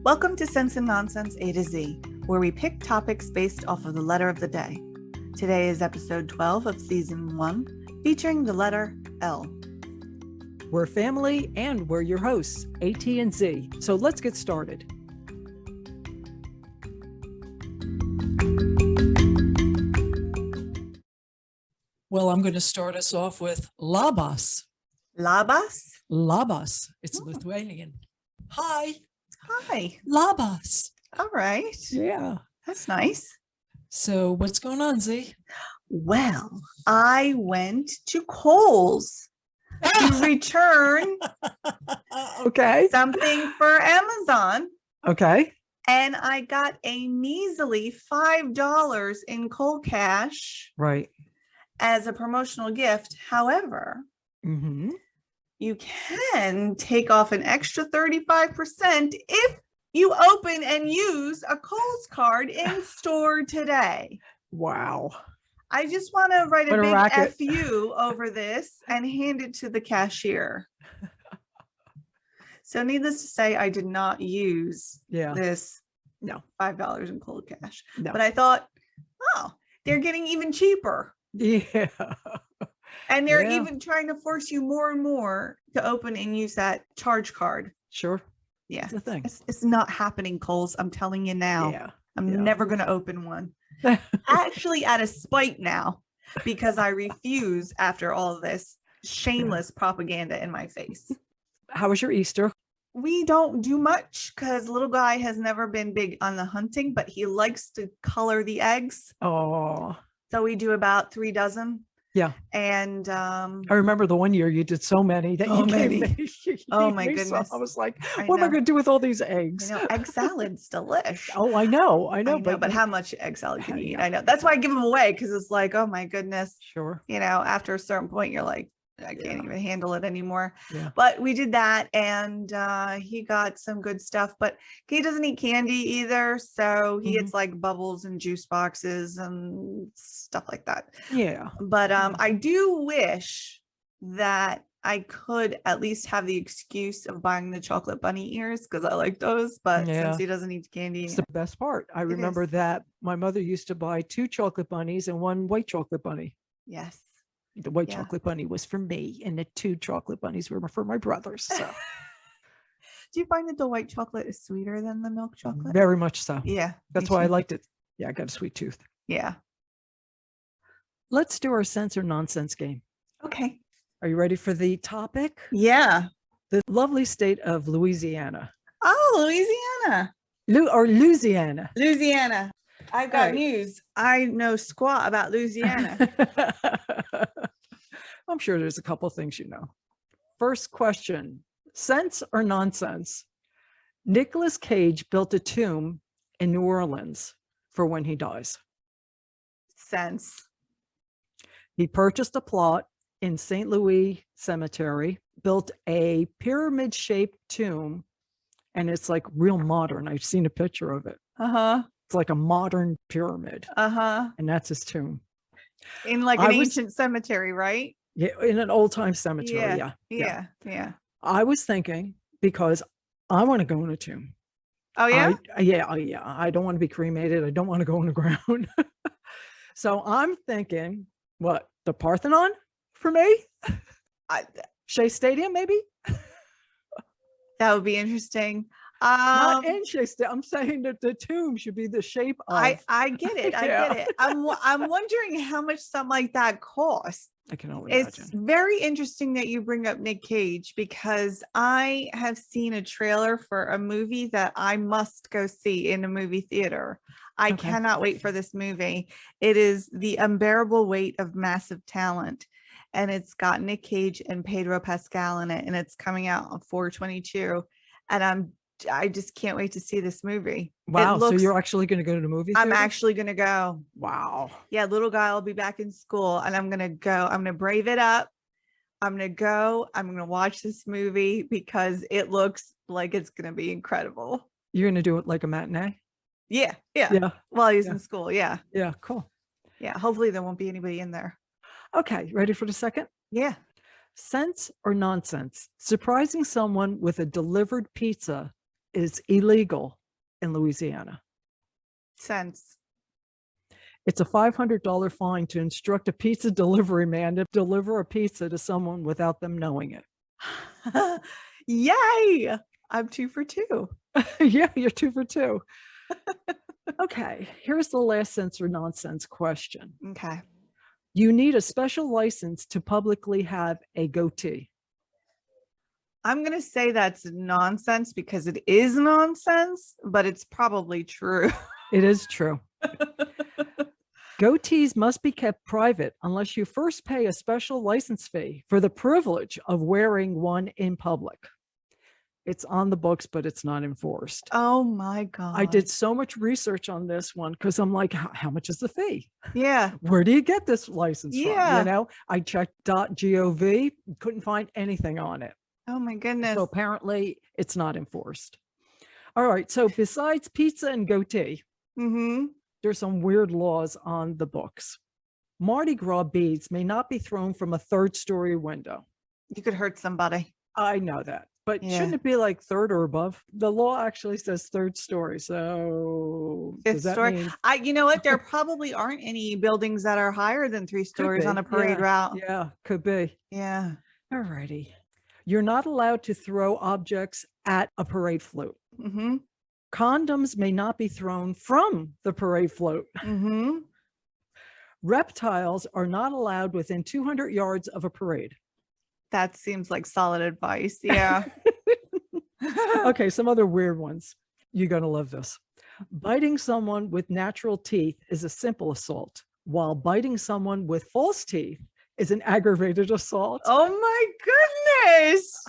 Welcome to Sense and Nonsense A to Z, where we pick topics based off of the letter of the day. Today is episode 12 of season 1, featuring the letter L. We're family and we're your hosts, AT and Z. So let's get started. Well, I'm going to start us off with labas. Labas? Labas. It's Lithuanian. Hi. Hi. Labas. All right. Yeah. That's nice. So what's going on, Z? Well, I went to Kohl's to return Okay. something for Amazon. Okay. And I got a measly $5 in cold cash Right. as a promotional gift. However, you can take off an extra 35% if you open and use a Kohl's card in store today. Wow. I just want to write a What a big racket. FU over this and hand it to the cashier. So needless to say, I did not use this $5 in cold cash. No. But I thought, oh, they're getting even cheaper. Yeah. And they're even trying to force you more and more to open and use that charge card. Sure. Yeah. It's a thing. It's not happening, Kohl's. I'm telling you now. Yeah. I'm never going to open one. Actually, out of spite now, because I refuse after all of this shameless propaganda in my face. How was your Easter? We don't do much because little guy has never been big on the hunting, but he likes to color the eggs. Oh. So we do about 3 dozen. Yeah. And I remember the one year you did so many that you gave me. Oh my goodness. I was like, what am I going to do with all these eggs? I know, egg salad's delish. Oh, I know. But how much egg salad can you eat? I know. That's why I give them away, because it's like, oh my goodness. Sure. You know, after a certain point, you're like, I can't even handle it anymore. Yeah. But we did that, and he got some good stuff, but he doesn't eat candy either. So he eats like bubbles and juice boxes and stuff like that. Yeah. But I do wish that I could at least have the excuse of buying the chocolate bunny ears, because I like those. But since he doesn't eat candy, it's the best part. I remember that my mother used to buy 2 chocolate bunnies and 1 white chocolate bunny. Yes. The white chocolate bunny was for me, and the 2 chocolate bunnies were for my brothers. So, do you find that the white chocolate is sweeter than the milk chocolate? Very much so. Yeah. That's why I liked it. Yeah, I got a sweet tooth. Yeah. Let's do our sense or nonsense game. Okay. Are you ready for the topic? Yeah. The lovely state of Louisiana. Oh, Louisiana. Louisiana. Louisiana. I've got news. I know squat about Louisiana. I'm sure there's a couple things you know. First question, sense or nonsense? Nicolas Cage built a tomb in New Orleans for when he dies. Sense. He purchased a plot in St. Louis Cemetery, built a pyramid-shaped tomb, and it's like real modern. I've seen a picture of it. It's like a modern pyramid. And that's his tomb. In like an ancient cemetery, right? Yeah, in an old-time cemetery. Yeah. I was thinking, because I want to go in a tomb. Oh, yeah? Yeah. I don't want to be cremated. I don't want to go in the ground. So I'm thinking, what, the Parthenon for me? Shea Stadium, maybe? That would be interesting. Not in Shea Stadium. I'm saying that the tomb should be the shape of. I get it. I get it. I'm wondering how much something like that costs. I can only imagine. It's very interesting that you bring up Nick Cage, because I have seen a trailer for a movie that I must go see in a movie theater. I cannot wait for this movie. It is The Unbearable Weight of Massive Talent, and it's got Nick Cage and Pedro Pascal in it, and it's coming out on 4/22, and I just can't wait to see this movie. Wow. So you're actually going to go to the movie theater? I'm actually going to go. Wow. Yeah. Little guy will be back in school, and I'm going to go. I'm going to brave it up. I'm going to go. I'm going to watch this movie because it looks like it's going to be incredible. You're going to do it like a matinee? Yeah. While he's in school. Yeah. Yeah. Cool. Yeah. Hopefully there won't be anybody in there. Okay. Ready for the second? Yeah. Sense or nonsense? Surprising someone with a delivered pizza is illegal in Louisiana? Cents. It's a $500 fine to instruct a pizza delivery man to deliver a pizza to someone without them knowing it. Yay! I'm 2 for 2. Yeah, you're 2 for 2. Okay, here's the last sense or nonsense question. Okay. You need a special license to publicly have a goatee. I'm going to say that's nonsense because it is nonsense, but it's probably true. It is true. Goatees must be kept private unless you first pay a special license fee for the privilege of wearing one in public. It's on the books, but it's not enforced. Oh my God. I did so much research on this one because I'm like, how much is the fee? Yeah. Where do you get this license from? Yeah. You know, I checked .gov, couldn't find anything on it. Oh my goodness. So apparently it's not enforced. All right. So besides pizza and goatee, there's some weird laws on the books. Mardi Gras beads may not be thrown from a 3rd-story window. You could hurt somebody. I know that, but Yeah. shouldn't it be like 3rd or above? The law actually says 3rd story. So 5th does that story. mean You know what? There probably aren't any buildings that are higher than 3 stories be, on a parade yeah, route. Yeah, could be. Yeah. All righty. You're not allowed to throw objects at a parade float. Condoms may not be thrown from the parade float. Reptiles are not allowed within 200 yards of a parade. That seems like solid advice. Yeah. Okay, some other weird ones. You're going to love this. Biting someone with natural teeth is a simple assault, while biting someone with false teeth is an aggravated assault. Oh my goodness.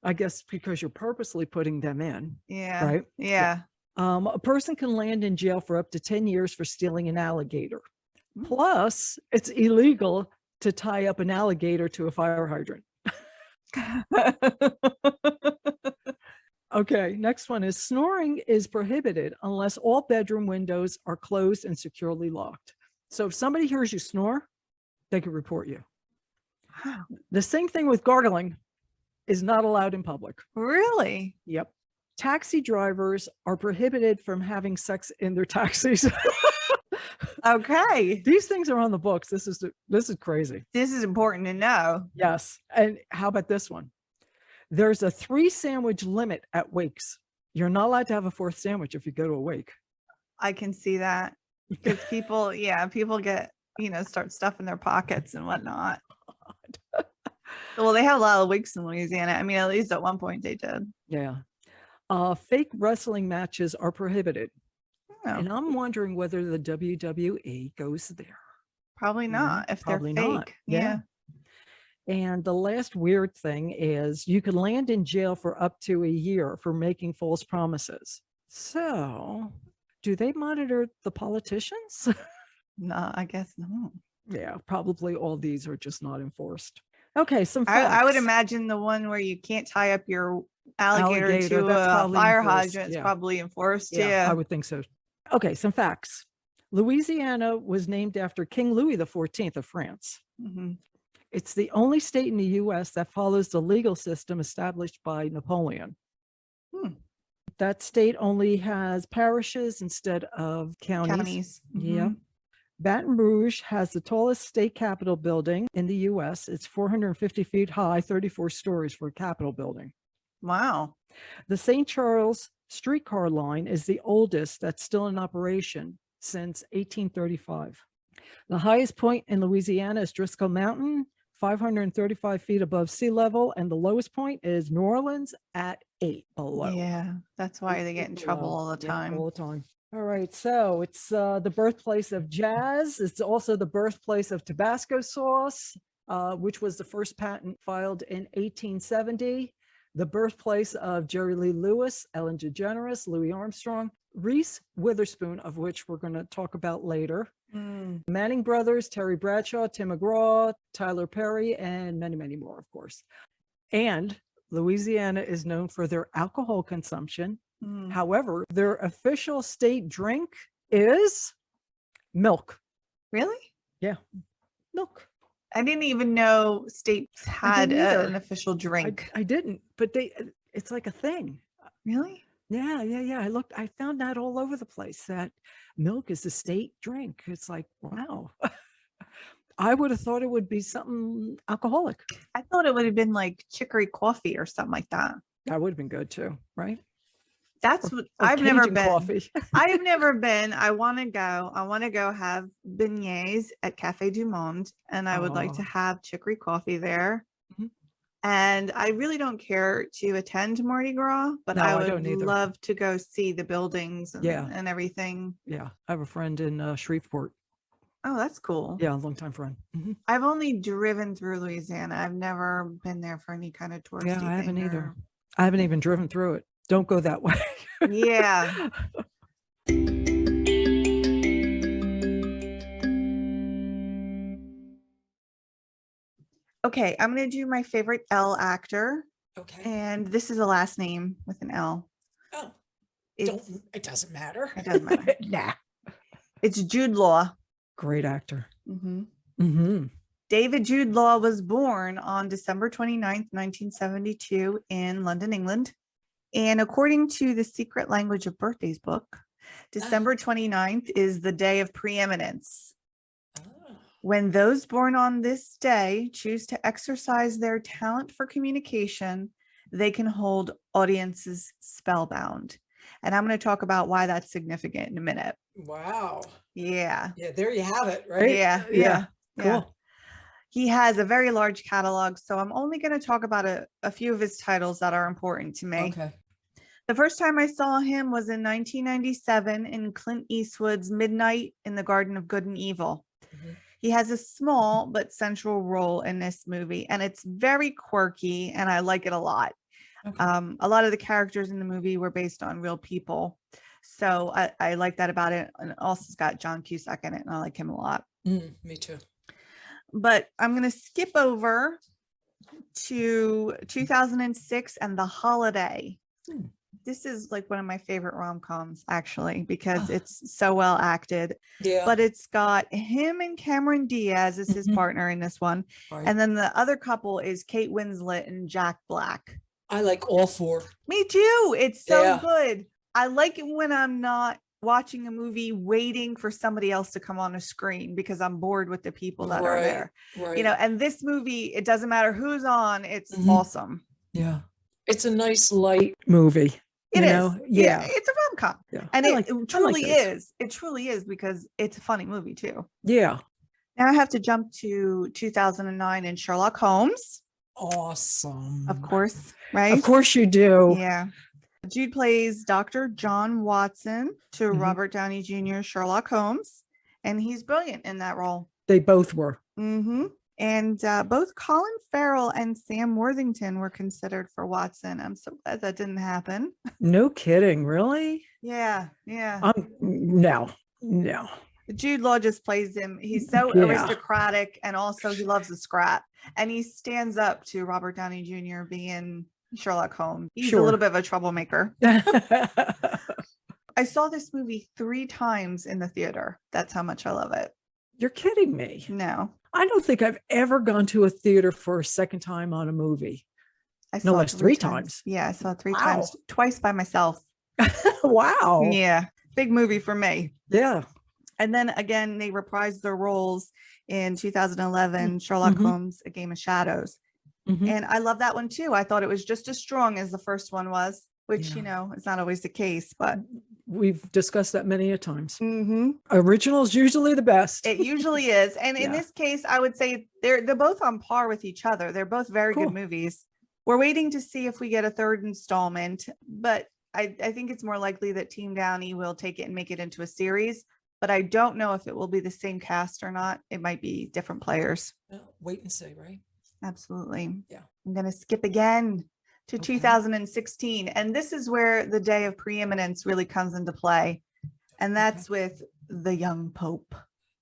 I guess because you're purposely putting them in. Yeah. Right? Yeah. A person can land in jail for up to 10 years for stealing an alligator. Plus, it's illegal to tie up an alligator to a fire hydrant. Okay, next one is snoring is prohibited unless all bedroom windows are closed and securely locked. So if somebody hears you snore, they can report you. The same thing with gargling is not allowed in public. Really? Yep. Taxi drivers are prohibited from having sex in their taxis. Okay. These things are on the books. This is crazy. This is important to know. Yes. And how about this one? There's a 3 sandwich limit at wakes. You're not allowed to have a 4th sandwich if you go to a wake. I can see that because people get, start stuffing their pockets and whatnot. Well, they have a lot of wakes in Louisiana. I mean, at least at one point they did. Yeah. Fake wrestling matches are prohibited. Oh. And I'm wondering whether the WWE goes there. Probably not if they're Probably fake. not. Yeah. And the last weird thing is you can land in jail for up to a year for making false promises. So do they monitor the politicians? No, I guess not. Yeah, probably all these are just not enforced. Okay, some I would facts. imagine the one where you can't tie up your alligator to that's a probably fire enforced. hydrant is Yeah. probably enforced. I Yeah. would think so. Okay, some facts. Louisiana was named after King Louis XIV of France. It's the only state in the U.S. that follows the legal system established by Napoleon. That state only has parishes instead of counties. Yeah. Baton Rouge has the tallest state capitol building in the U.S. It's 450 feet high, 34 stories for a capitol building. Wow. The St. Charles streetcar line is the oldest that's still in operation since 1835. The highest point in Louisiana is Driscoll Mountain, 535 feet above sea level, and the lowest point is New Orleans at 8 below. Yeah, that's why they get in trouble all the time. Yeah, all the time. All right, so it's the birthplace of jazz. It's also the birthplace of Tabasco sauce, which was the first patent filed in 1870. The birthplace of Jerry Lee Lewis, Ellen DeGeneres, Louis Armstrong, Reese Witherspoon, of which we're going to talk about later, Manning Brothers, Terry Bradshaw, Tim McGraw, Tyler Perry, and many, many more, of course. And Louisiana is known for their alcohol consumption. However, their official state drink is milk. Really? Yeah, milk. I didn't even know states had an official drink. I didn't, but it's like a thing. Really? Yeah, yeah, yeah. I found that all over the place, that milk is a state drink. It's like, wow. I would have thought it would be something alcoholic. I thought it would have been like chicory coffee or something like that. That would have been good too, right? That's what Or I've never Cajun been. coffee. I have never been. I want to go. I want to go have beignets at Cafe du Monde, and I would like to Oh. have chicory coffee there. Mhm. And I really don't care to attend Mardi Gras, but No, I I would don't either. love to go see the buildings Yeah. and everything. Yeah. I have a friend in Shreveport. Oh, that's cool. Yeah, a longtime friend. I've only driven through Louisiana. I've never been there for any kind of touristy Yeah, I haven't thing either. I haven't even driven through it. Don't go that way. Yeah. Okay, I'm going to do my favorite L actor. Okay. And this is a last name with an L. Oh, It it doesn't matter. doesn't matter. Nah. It's Jude Law. Great actor. Mm-hmm. David Jude Law was born on December 29th, 1972 in London, England. And according to the Secret Language of Birthdays book, December 29th is the day of preeminence. When those born on this day choose to exercise their talent for communication, they can hold audiences spellbound. And I'm going to talk about why that's significant in a minute. Wow. Yeah. Yeah, there you have it, right? Yeah. Cool. He has a very large catalog, so I'm only going to talk about a few of his titles that are important to me. Okay. The first time I saw him was in 1997 in Clint Eastwood's Midnight in the Garden of Good and Evil. He has a small but central role in this movie, and it's very quirky, and I like it a lot. Okay. A lot of the characters in the movie were based on real people, so I like that about it. And also it's got John Cusack in it, and I like him a lot. Me too. But I'm going to skip over to 2006 and The Holiday. This is like one of my favorite rom-coms, actually, because it's so well acted. Yeah. But it's got him and Cameron Diaz as his partner in this one. Right. And then the other couple is Kate Winslet and Jack Black. I like all four. Me too. It's so Yeah. good. I like it when I'm not watching a movie waiting for somebody else to come on a screen because I'm bored with the people that are there. Right. You know, and this movie, it doesn't matter who's on, it's awesome. Yeah. It's a nice light movie. It is. Yeah. It's a rom-com. Yeah. And it truly this. is. It truly is, because it's a funny movie too. Yeah. Now I have to jump to 2009 in Sherlock Holmes. Awesome. Of course, right? Of course you do. Yeah. Jude plays Dr. John Watson to Robert Downey Jr. Sherlock Holmes, and he's brilliant in that role. They both were. And both Colin Farrell and Sam Worthington were considered for Watson. I'm so glad that didn't happen. No kidding. Really? Yeah. No. Jude Law just plays him. He's so aristocratic, and also he loves a scrap. And he stands up to Robert Downey Jr. being Sherlock Holmes. He's a little bit of a troublemaker. I saw this movie 3 times in the theater. That's how much I love it. You're kidding me. No. I don't think I've ever gone to a theater for a second time on a movie. I saw it 3 times. Yeah, I saw it 3 times. Twice by myself. Wow. Yeah. Big movie for me. Yeah. And then again, they reprised their roles in 2011, Sherlock Holmes, A Game of Shadows. And I love that one too. I thought it was just as strong as the first one was, which, you know, is not always the case, but we've discussed that many a times. Original's usually the best. It usually is. And in this case, I would say they're both on par with each other. They're both very good movies. We're waiting to see if we get a 3rd installment, but I think it's more likely that Team Downey will take it and make it into a series. But I don't know if it will be the same cast or not. It might be different players. Wait and see, right? Absolutely. Yeah. I'm going to skip again to 2016. And this is where the day of preeminence really comes into play. And that's with The Young Pope.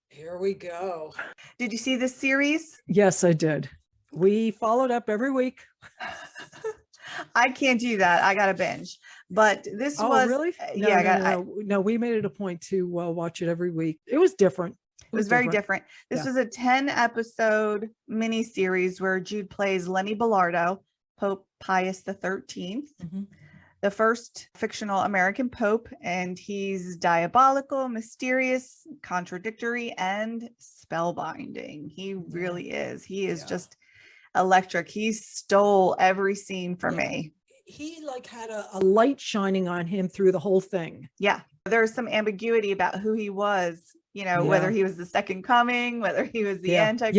Here we go. Did you see this series? Yes, I did. We followed up every week. I can't do that. I got to binge. But this was really? No, we made it a point to watch it every week. It was different. It was very different. This was a 10-episode miniseries where Jude plays Lenny Bellardo, Pope Pius XIII. the first fictional American pope, and he's diabolical, mysterious, contradictory, and spellbinding. He really is. He is just electric. He stole every scene for me. He like had a light shining on him through the whole thing. Yeah. There's some ambiguity about who he was, you know, whether he was the second coming, whether he was the Antichrist.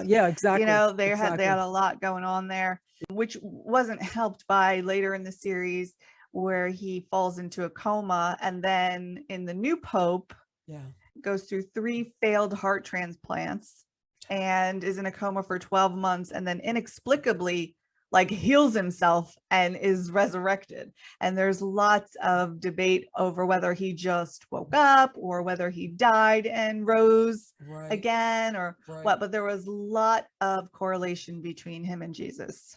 Yeah, exactly. You know, they had a lot going on there, which wasn't helped by later in the series where he falls into a coma, and then in the new pope goes through 3 failed heart transplants and is in a coma for 12 months, and then inexplicably like heals himself and is resurrected. And there's lots of debate over whether he just woke up or whether he died and rose again or what, but there was a lot of correlation between him and Jesus.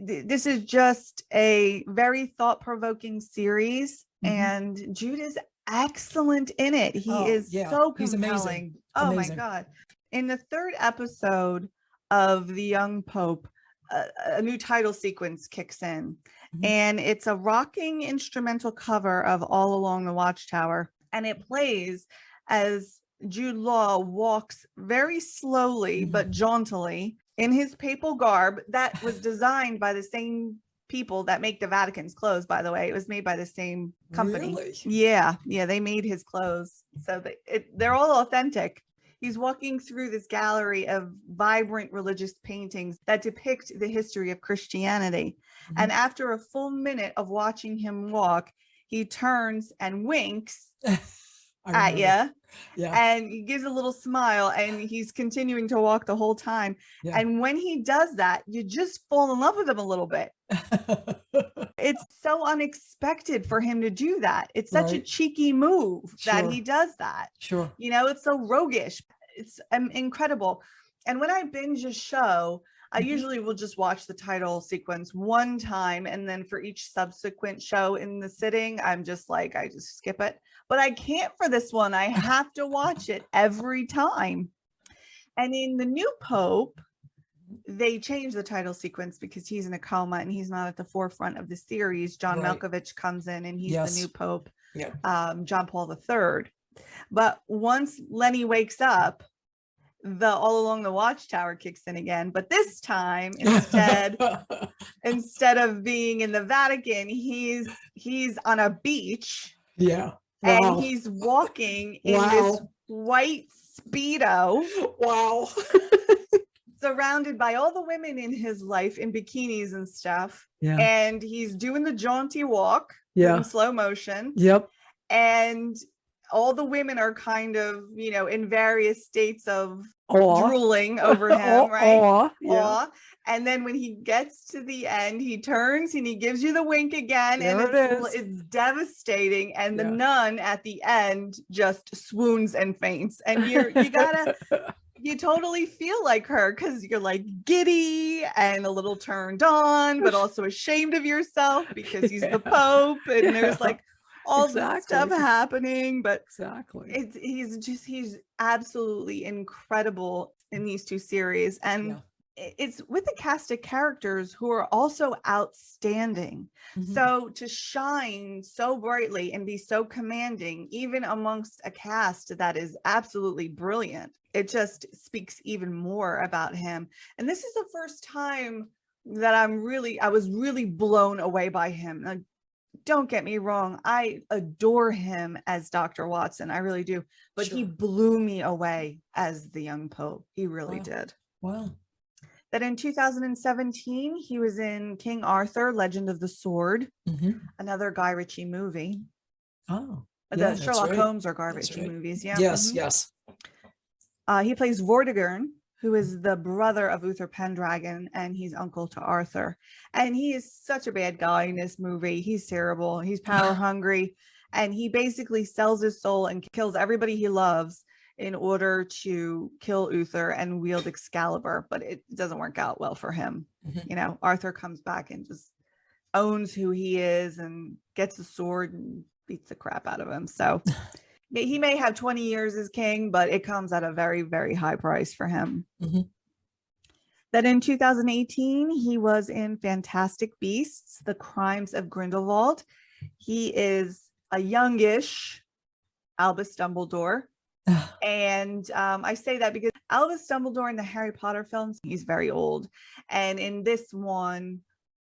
This is just a very thought-provoking series, and Jude is excellent in it. He is so compelling. He's amazing. Oh my God. In the 3rd episode of The Young Pope, a new title sequence kicks in, and it's a rocking instrumental cover of All Along the Watchtower, and it plays as Jude Law walks very slowly but jauntily in his papal garb that was designed by the same people that make the Vatican's clothes, by the way. It was made by the same company. Really? Yeah, they made his clothes, so they're all authentic. He's walking through this gallery of vibrant religious paintings that depict the history of Christianity. And after a full minute of watching him walk, he turns and winks at you. And he gives a little smile, and he's continuing to walk the whole time. And when he does that, you just fall in love with him a little bit. It's so unexpected for him to do that. It's such a cheeky move that he does that. You know, it's so roguish. It's incredible. And when I binge a show, I usually will just watch the title sequence one time, and then for each subsequent show in the sitting, I'm just like, I just skip it. But I can't for this one. I have to watch it every time. And in the new Pope, they changed the title sequence because he's in a coma and he's not at the forefront of the series. John Malkovich comes in, and he's the new Pope, John Paul III. But once Lenny wakes up, the All Along the Watchtower kicks in again. But this time, instead of being in the Vatican, he's on a beach. And he's walking in this white Speedo. Surrounded by all the women in his life in bikinis and stuff. And he's doing the jaunty walk in slow motion. And all the women are kind of, you know, in various states of drooling over him, Awe. And then when he gets to the end, he turns and he gives you the wink again, and it's devastating. And the nun at the end just swoons and faints, and you totally feel like her, because you're like giddy and a little turned on, but also ashamed of yourself because he's the Pope, and there's like all this stuff happening. But he's absolutely incredible in these 2 series, and it's with a cast of characters who are also outstanding. So to shine so brightly and be so commanding, even amongst a cast that is absolutely brilliant, it just speaks even more about him. And this is the first time that I was really blown away by him. Now, don't get me wrong, I adore him as Dr. Watson, I really do, but he blew me away as the young Pope. He really did. That in 2017, he was in King Arthur, Legend of the Sword, another Guy Ritchie movie. The Sherlock Holmes or Guy Ritchie movies. Yes. He plays Vortigern, who is the brother of Uther Pendragon, and he's uncle to Arthur. And he is such a bad guy in this movie. He's terrible. He's power hungry, and he basically sells his soul and kills everybody he loves in order to kill Uther and wield Excalibur, but it doesn't work out well for him. You know, Arthur comes back and just owns who he is and gets a sword and beats the crap out of him. So he may have 20 years as king, but it comes at a very, very high price for him. Then in 2018, he was in Fantastic Beasts: The Crimes of Grindelwald. He is a youngish Albus Dumbledore. And I say that because Albus Dumbledore in the Harry Potter films, he's very old. And in this one,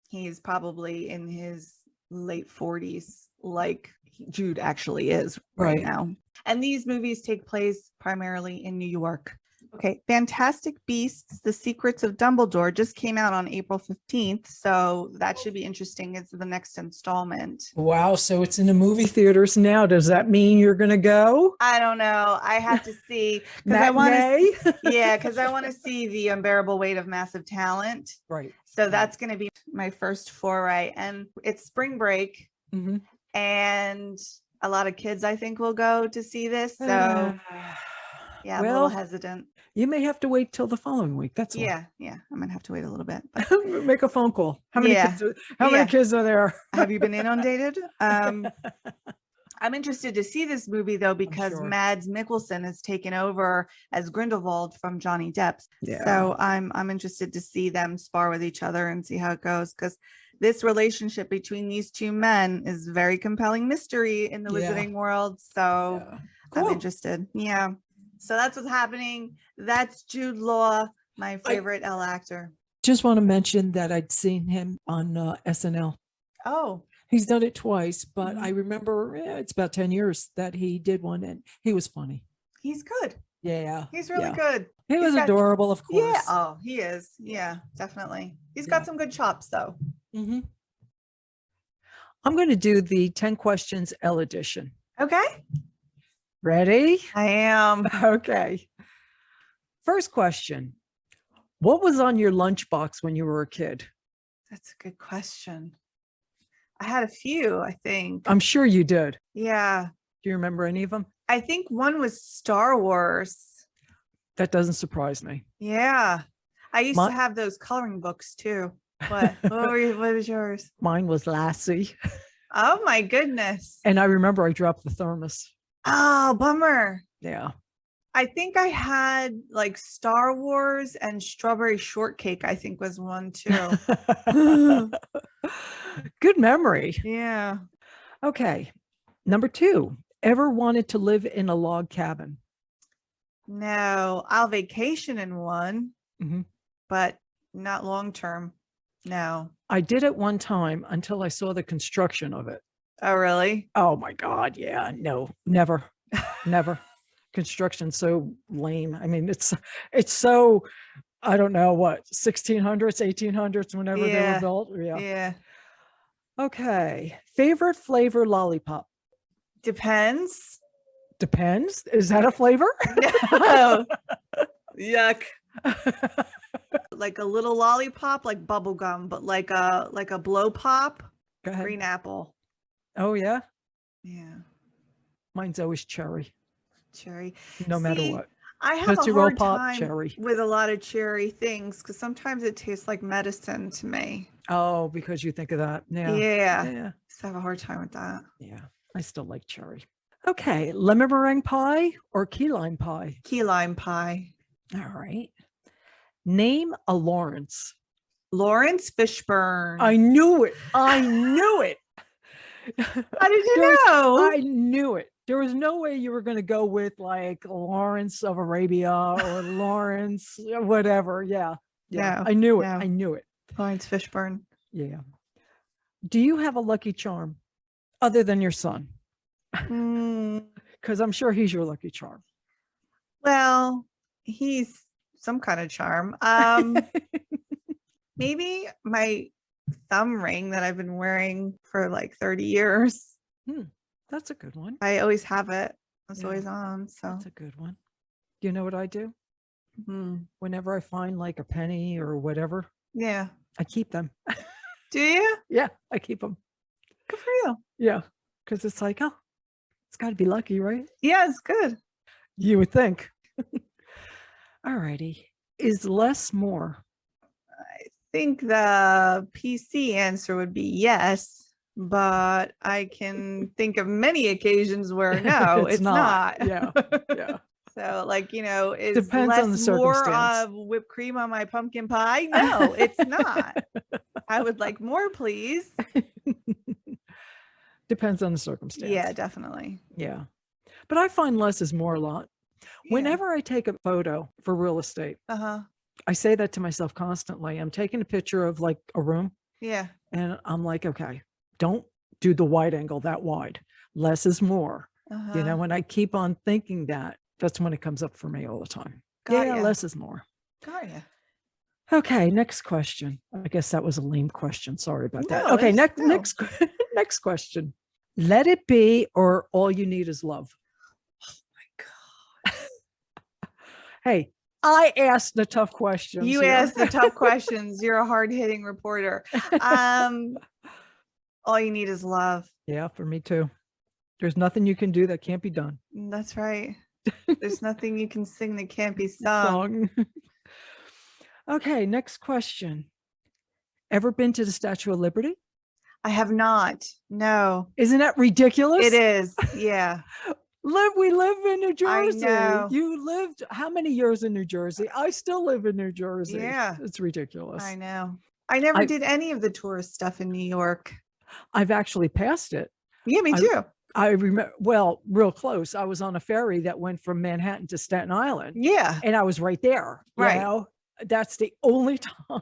he's probably in his late 40s, like Jude actually is right now. And these movies take place primarily in New York. Okay, Fantastic Beasts: The Secrets of Dumbledore just came out on April 15th, so that should be interesting. It's the next installment. Wow, so it's in the movie theaters now. Does that mean you're going to go? I don't know. I have to see because I want to. Because I want to see The Unbearable Weight of Massive Talent. Right. So that's going to be my first foray, and it's spring break, and a lot of kids I think will go to see this. So yeah, I'm a little hesitant. You may have to wait till the following week. That's all. Yeah. I'm gonna have to wait a little bit. But make a phone call. How many kids are there? Have you been inundated? I'm interested to see this movie though, because Mads Mikkelsen has taken over as Grindelwald from Johnny Depp. Yeah. So I'm interested to see them spar with each other and see how it goes, because this relationship between these two men is very compelling mystery in the wizarding world. So I'm interested. Yeah. So that's what's happening. That's Jude Law, my favorite L actor. Just want to mention that I'd seen him on SNL. Oh, he's done it twice, but I remember it's about 10 years that he did one, and he was funny. He's good. Yeah. He's really good. He was adorable, of course. Yeah. Oh, he is. Yeah, definitely. He's got some good chops though. I'm going to do the 10 questions L edition. Okay. Ready? I am. Okay. First question. What was on your lunchbox when you were a kid? That's a good question. I had a few, I think. I'm sure you did. Yeah. Do you remember any of them? I think one was Star Wars. That doesn't surprise me. Yeah. I used to have those coloring books too. What was yours? Mine was Lassie. Oh my goodness. And I remember I dropped the thermos. Oh, bummer. Yeah. I think I had like Star Wars and Strawberry Shortcake, I think was one too. Good memory. Yeah. Okay. Number 2, ever wanted to live in a log cabin? No, I'll vacation in one, but not long term. No. I did it one time until I saw the construction of it. Oh, really? Oh my God. Yeah. No, never, never. Construction so lame. I mean, it's so, I don't know what, 1600s, 1800s, whenever they were built. Yeah. Okay. Favorite flavor lollipop? Depends. Depends. Is that a flavor? No. Yuck. Like a little lollipop, like bubble gum, but like a blow pop. Go ahead. Green apple. Oh yeah. Yeah. Mine's always cherry. Cherry. No matter what. I have Tootsie a Roll hard Pop, time cherry. with a lot of cherry things because sometimes it tastes like medicine to me. Oh, because you think of that. Yeah. Yeah. Just have a hard time with that. Yeah. I still like cherry. Okay. Lemon meringue pie or key lime pie? Key lime pie. All right. Name a Lawrence. Lawrence Fishburne. I knew it. I knew it. How did you know? I knew it. There was no way you were going to go with like Lawrence of Arabia or Lawrence, whatever. Yeah. No, I knew it. no. I knew it. Lawrence Fishburne. Yeah. Do you have a lucky charm other than your son? Because I'm sure he's your lucky charm. Well, he's some kind of charm. Maybe my thumb ring that I've been wearing for like 30 years. That's a good one. I always have it. It's always on. So that's a good one. Do you know what I do? Whenever I find like a penny or whatever, yeah, I keep them. Do you? Yeah, I keep them. Good for you. Yeah, because it's like, oh, it's got to be lucky, right? Yeah, it's good. You would think. All righty. Is less more? I think the PC answer would be yes, but I can think of many occasions where no, it's not. Yeah. Yeah. So like, is Depends on the more circumstance. of whipped cream on my pumpkin pie? No, it's not. I would like more, please. Depends on the circumstance. Yeah, definitely. Yeah. But I find less is more a lot. Yeah. Whenever I take a photo for real estate, Uh-huh. I say that to myself constantly. I'm taking a picture of like a room Yeah. and I'm like, okay, don't do the wide angle that wide. Less is more. Uh-huh. When I keep on thinking that, that's when it comes up for me all the time. Got Yeah, ya. less is more. Got ya. Okay, next question. I guess that was a lame question. Sorry about that. No, Okay, it's- no. next question. Let it be or all you need is love. My God. Hey, I asked the tough questions. You here. asked the tough questions. You're a hard-hitting reporter. All you need is love. Yeah, for me too. There's nothing you can do that can't be done. That's right. There's nothing you can sing that can't be sung. Okay, next question. Ever been to the Statue of Liberty? I have not. No. Isn't that ridiculous? It is. Yeah. We live in New Jersey. know. You lived how many years in New Jersey? I still live in New Jersey. Yeah. It's ridiculous. I know. I never did any of the tourist stuff in New York. I've actually passed it. Yeah, me too. I remember, well, real close. I was on a ferry that went from Manhattan to Staten Island. Yeah. And I was right there. Right. That's the only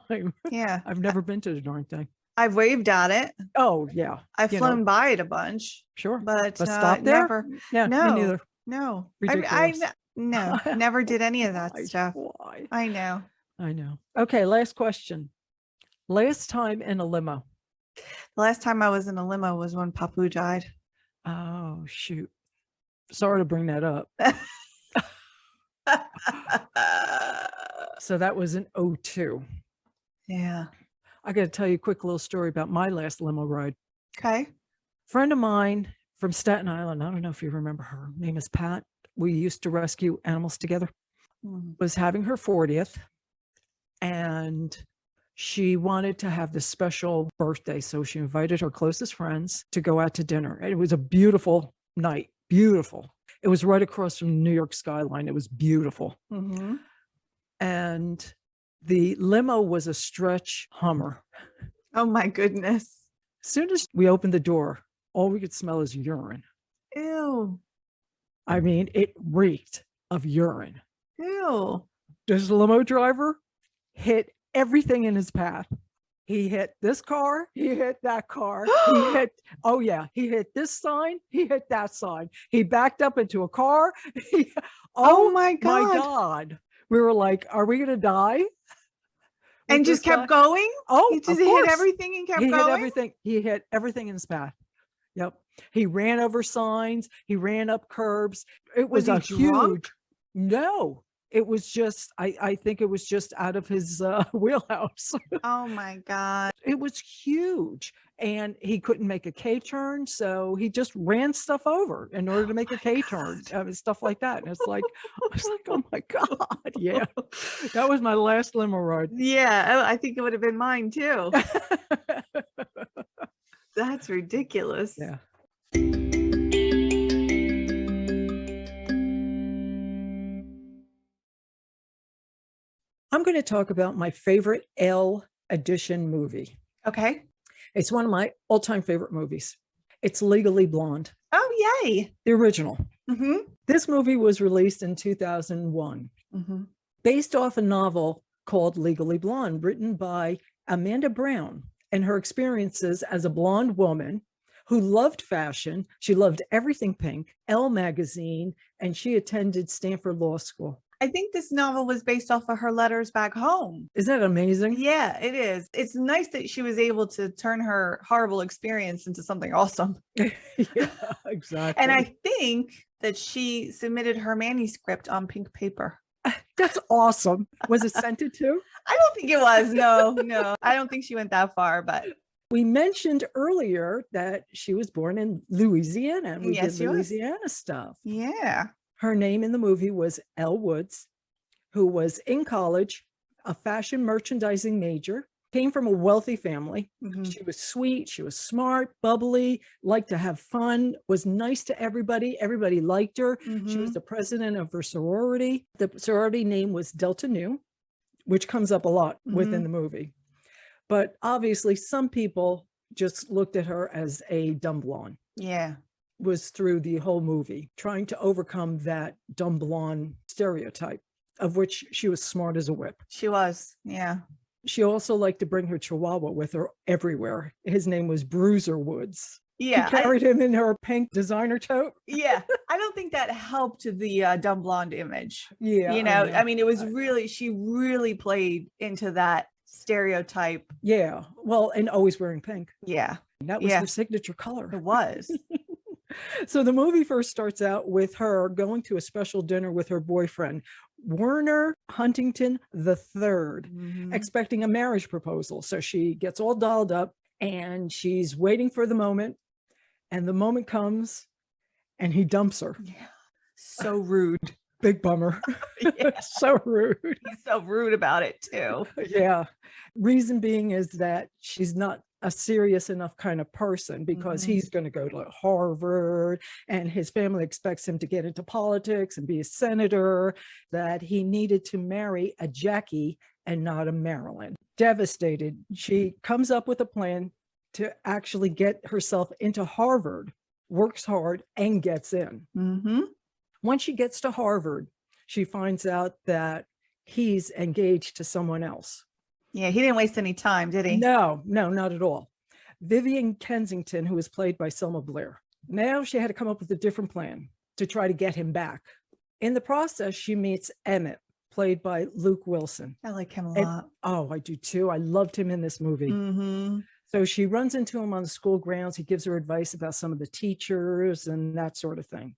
time. Yeah. I've never been to the darn thing. I've waved at it. Oh, yeah. I've flown by it a bunch. Sure. But stop there? never. Yeah, No. me neither. No. Ridiculous. No, never did any of that stuff. Why? I know. I know. Okay, last question. Last time in a limo. The last time I was in a limo was when Papu died. Oh, shoot. Sorry to bring that up. So that was in 2002. Yeah. I got to tell you a quick little story about my last limo ride. Okay. Friend of mine from Staten Island, I don't know if you remember her, her name is Pat. We used to rescue animals together. Was having her 40th and she wanted to have this special birthday. So she invited her closest friends to go out to dinner. And it was a beautiful night. Beautiful. It was right across from the New York skyline. It was beautiful. Mm-hmm. And the limo was a stretch Hummer. Oh my goodness. As soon as we opened the door, all we could smell is urine. Ew. I mean, it reeked of urine. Ew. This limo driver hit everything in his path. He hit this car, he hit that car, he hit this sign, he hit that sign. He backed up into a car. Oh my my God. God. We were like, are we going to die? And just kept going? Oh, He of just hit course. everything and kept He going? hit everything. He hit everything in his path. Yep. He ran over signs. He ran up curbs. It was, Was a he drunk? huge, no, it was just, I think it was just out of his wheelhouse. Oh my God. It was huge. And he couldn't make a K-turn. So he just ran stuff over in order to make a K-turn, stuff like that. And it's like, I was like, oh my God. Yeah. That was my last limo ride. Yeah, I think it would have been mine too. That's ridiculous. Yeah. I'm going to talk about my favorite L edition movie. Okay. It's one of my all-time favorite movies. It's Legally Blonde, Oh, yay. the original. Mm-hmm. This movie was released in 2001, Mm-hmm. based off a novel called Legally Blonde, written by Amanda Brown and her experiences as a blonde woman who loved fashion. She loved everything pink, Elle magazine, and she attended Stanford Law School. I think this novel was based off of her letters back home. Isn't that amazing? Yeah, it is. It's nice that she was able to turn her horrible experience into something awesome. Yeah, exactly. And I think that she submitted her manuscript on pink paper. That's awesome. Was it sent it to? I don't think it was. No. I don't think she went that far, but We mentioned earlier that she was born in Louisiana, and we Yes, did she was. Louisiana stuff. yeah. Her name in the movie was Elle Woods, who was in college, a fashion merchandising major, came from a wealthy family. Mhm. She was sweet, she was smart, bubbly, liked to have fun, was nice to everybody. Everybody liked her. She was Mhm. the president of her sorority. The sorority name was Delta Nu, which comes up a lot within the movie. But obviously, some people just looked at her as a dumb blonde. Yeah. Was through the whole movie trying to overcome that dumb blonde stereotype, of which she was smart as a whip. She was. Yeah. She also liked to bring her chihuahua with her everywhere. His name was Bruiser Woods. Yeah. She carried him in her pink designer tote. Yeah. I don't think that helped the dumb blonde image. Yeah. You know, I mean, it was really, she really played into that stereotype. Yeah. Well, and always wearing pink. Yeah. That was Yeah. her signature color. It was. So the movie first starts out with her going to a special dinner with her boyfriend, Werner Huntington III, Mhm. expecting a marriage proposal. So she gets all dolled up and she's waiting for the moment. And the moment comes and he dumps her. Yeah. So rude. Big bummer. Yeah. So rude. He's so rude about it too. Yeah. Reason being is that she's not a serious enough kind of person, because Mhm. he's going to go to Harvard and his family expects him to get into politics and be a senator, that he needed to marry a Jackie and not a Marilyn. Devastated, she comes up with a plan to actually get herself into Harvard, works hard and gets in. Mm-hmm. Once she gets to Harvard, she finds out that he's engaged to someone else. Yeah, he didn't waste any time, did he? No, not at all. Vivian Kensington, who was played by Selma Blair. Now she had to come up with a different plan to try to get him back. In the process, she meets Emmett, played by Luke Wilson. I like him a And- lot. Oh, I do too. I loved him in this movie. Mm-hmm. So she runs into him on the school grounds. He gives her advice about some of the teachers and that sort of thing.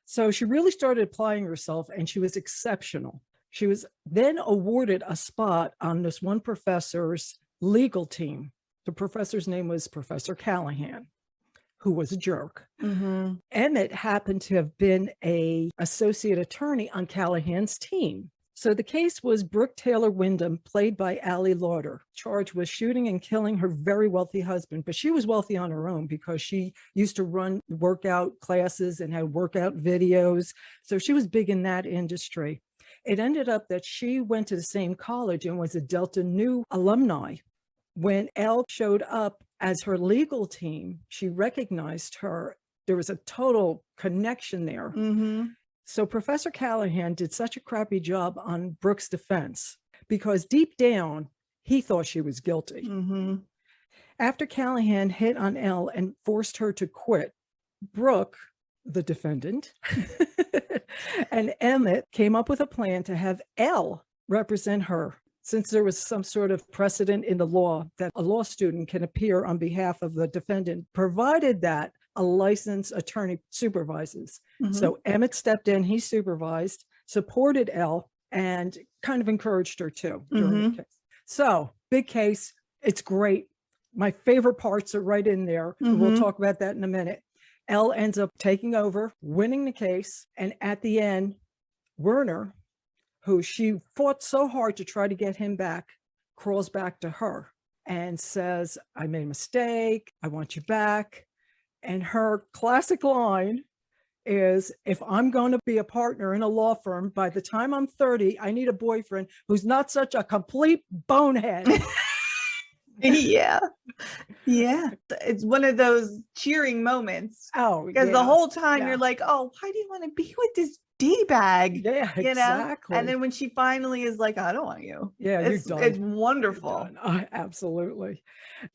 So she really started applying herself and she was exceptional. She was then awarded a spot on this one professor's legal team. The professor's name was Professor Callahan, who was a jerk. Mm-hmm. Emmett happened to have been an associate attorney on Callahan's team. So the case was Brooke Taylor Wyndham, played by Allie Lauder, charged with shooting and killing her very wealthy husband. But she was wealthy on her own because she used to run workout classes and had workout videos. So she was big in that industry. It ended up that she went to the same college and was a Delta Nu alumni. When Elle showed up as her legal team, she recognized her. There was a total connection there. Mm-hmm. So Professor Callahan did such a crappy job on Brooke's defense because deep down, he thought she was guilty. Mm-hmm. After Callahan hit on Elle and forced her to quit, Brooke, the defendant, and Emmett came up with a plan to have Elle represent her, since there was some sort of precedent in the law that a law student can appear on behalf of the defendant, provided that a licensed attorney supervises. Mm-hmm. So Emmett stepped in, he supervised, supported Elle, and kind of encouraged her too during the case. So big case, it's great. My favorite parts are right in there. We'll talk about that in a minute. Elle ends up taking over, winning the case. And at the end, Werner, who she fought so hard to try to get him back, crawls back to her and says, I made a mistake. I want you back. And her classic line is, if I'm going to be a partner in a law firm, by the time I'm 30, I need a boyfriend who's not such a complete bonehead. Yeah. Yeah. It's one of those cheering moments. Oh, Because yeah. the whole time Yeah. you're like, oh, why do you want to be with this D-bag? Yeah, You know? exactly. And then when she finally is like, I don't want you. Yeah, It's you're done. it's wonderful. Done. Absolutely.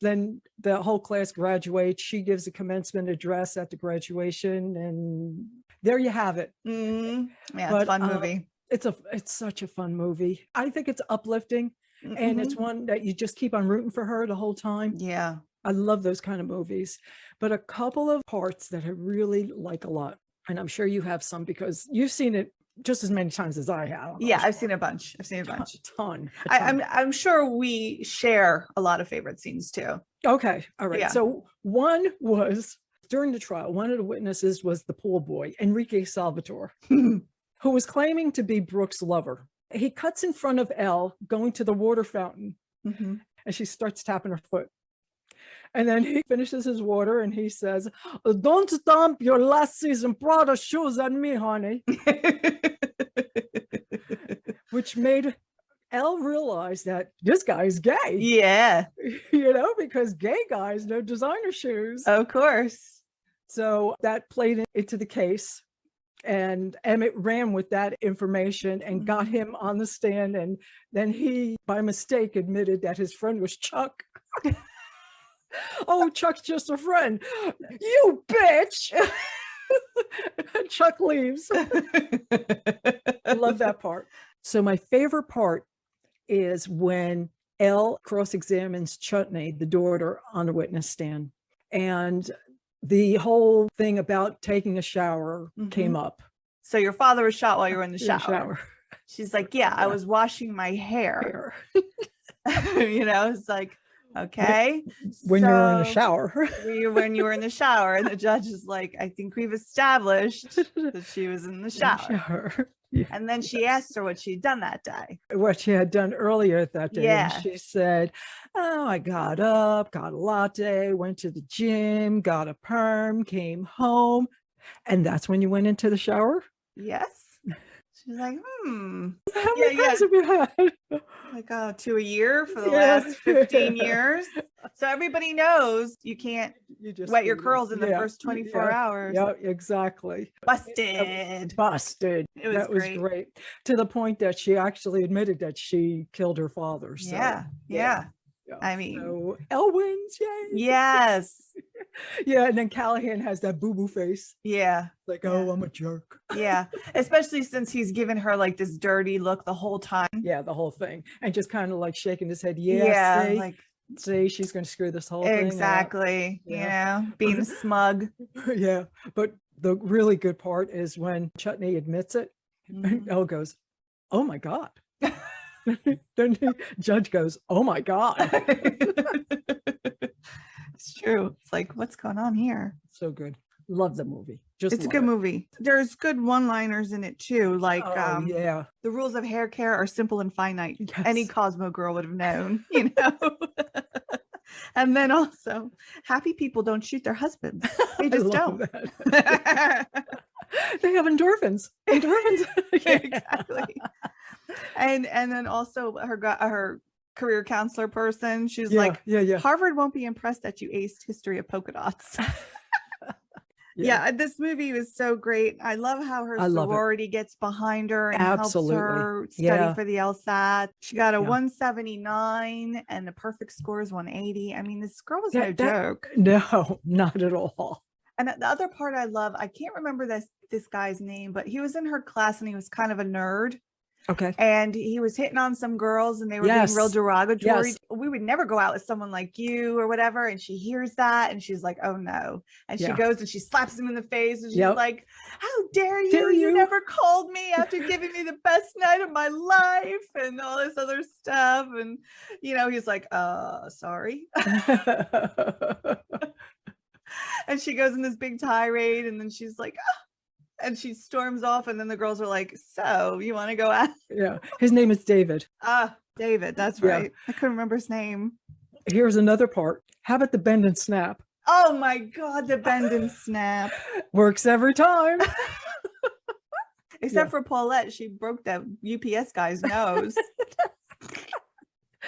Then the whole class graduates. She gives a commencement address at the graduation, and there you have it. Mhm. Yeah, But, it's a fun movie. It's such a fun movie. I think it's uplifting, and it's Mhm. one that you just keep on rooting for her the whole time. Yeah. I love those kind of movies. But a couple of parts that I really like a lot, and I'm sure you have some because you've seen it just as many times as I have. Yeah, I've seen a bunch. I've seen a bunch. ton. I'm sure we share a lot of favorite scenes too. Okay. All right. Yeah. So one was during the trial, one of the witnesses was the pool boy, Enrique Salvatore, who was claiming to be Brooke's lover. He cuts in front of Elle going to the water fountain Mhm. And she starts tapping her foot. And then he finishes his water and he says, "Don't stomp your last season Prada shoes at me, honey." Which made Elle realize that this guy is gay. Yeah, You know, because gay guys know designer shoes. of course. So that played into the case. And Emmett ran with that information and got him on the stand. And then he, by mistake, admitted that his friend was Chuck. "Oh, Chuck's just a friend." "You bitch." And Chuck leaves. I love that part. So my favorite part is when Elle cross-examines Chutney, the daughter, on the witness stand. And the whole thing about taking a shower came up. So your father was shot while you were in the In the shower. She's like, yeah, I was washing my hair. You know, it's like, okay. When you're in the so shower. when you were in the shower, and the judge is like, I think we've established that she was in the shower. Yeah. And then she asked her what she'd done that day. What she had done earlier that day. Yeah. And she said, "Oh, I got up, got a latte, went to the gym, got a perm, came home." And that's when you went into the shower? Yes. She's like, How many girls have you had? like 2 a year for the last 15 years. So everybody knows you can't You wet your curls in the first 24 hours. Yeah, exactly. Busted. Busted. It was That was great. To the point that she actually admitted that she killed her father. So, Yeah. yeah. I mean, So Elle wins, yay. yes. Yeah, and then Callahan has that boo-boo face. Yeah. Like, Yeah. "Oh, I'm a jerk." Yeah. Especially since he's given her like this dirty look the whole time. Yeah, the whole thing. And just kind of like shaking his head. Yeah, see, like see, she's going to screw this whole thing up. exactly. Yeah. You know, being smug. Yeah, but the really good part is when Chutney admits it, and Elle goes, "Oh my God." Then the judge goes, "Oh my God." It's true. It's like, what's going on here? So good. Love the movie. Just It's a love good it. movie. There's good one-liners in it too. Like Oh, yeah. the rules of hair care are simple and finite. Yes. Any Cosmo girl would have known, you know. And then also, happy people don't shoot their husbands. They I just love don't. that. They have endorphins. Endorphins. Yeah. Exactly. And then also her career counselor person, she's Yeah, like, yeah. Harvard won't be impressed that you aced history of polka dots. Yeah, this movie was so great. I love how her I love it. sorority gets behind her and Absolutely. helps her study Yeah. for the LSAT. She got a Yeah. 179 and the perfect score is 180. I mean, this girl was no That- joke. No, not at all. And the other part I love, I can't remember this guy's name, but he was in her class and he was kind of a nerd. Okay. And he was hitting on some girls and they were being real Yes. derogatory. Yes. We would never go out with someone like you or whatever. And she hears that and she's like, oh no. And she Yeah. goes and she slaps him in the face and she's Yep. like, how dare you? Dare You you?" never called me after giving me the best night of my life and all this other stuff. And, you know, he's like, sorry. And she goes in this big tirade and then she's like, "Ah," and she storms off. And then the girls are like, so you want to go out? Yeah. His name is David. David, that's Yeah. right. I couldn't remember his name. Here's another part. How about the bend and snap? Oh my God, the bend and snap. Works every time. Except for Paulette, she broke that UPS guy's nose.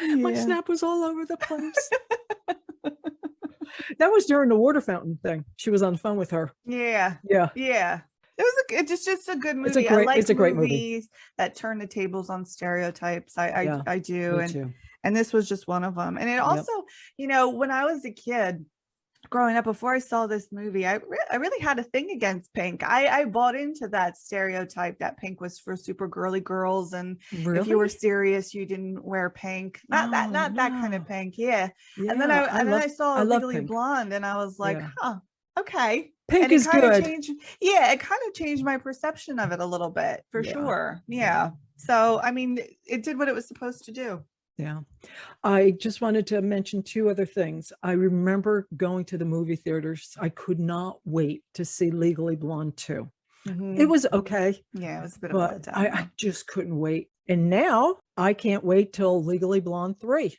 My Yeah. snap was all over the place. That was during the water fountain thing. She was on the phone with her. Yeah, Yeah. yeah. It's just a good movie. It's a great- I like it's a great movie. movies that turn the tables on stereotypes. I do. Me too. And this was just one of them. And it also, you know, when I was a kid growing up, before I saw this movie, I really had a thing against Pink. I bought into that stereotype that Pink was for super girly girls, and Really? if you were serious, you didn't wear pink. Not that kind of no. Pink. Yeah. Yeah, And then I saw I love Legally Pink. Blonde, and I was like, Yeah. huh, okay. Pink And it is kinda good. changed- yeah, it kind of changed my perception of it a little bit, for Yeah. sure. Yeah. So I mean, it did what it was supposed to do. Yeah. I just wanted to mention two other things. I remember going to the movie theaters. I could not wait to see Legally Blonde 2. It was okay, Yeah, it was a bit of a but letdown. I just couldn't wait. And now I can't wait till Legally Blonde 3.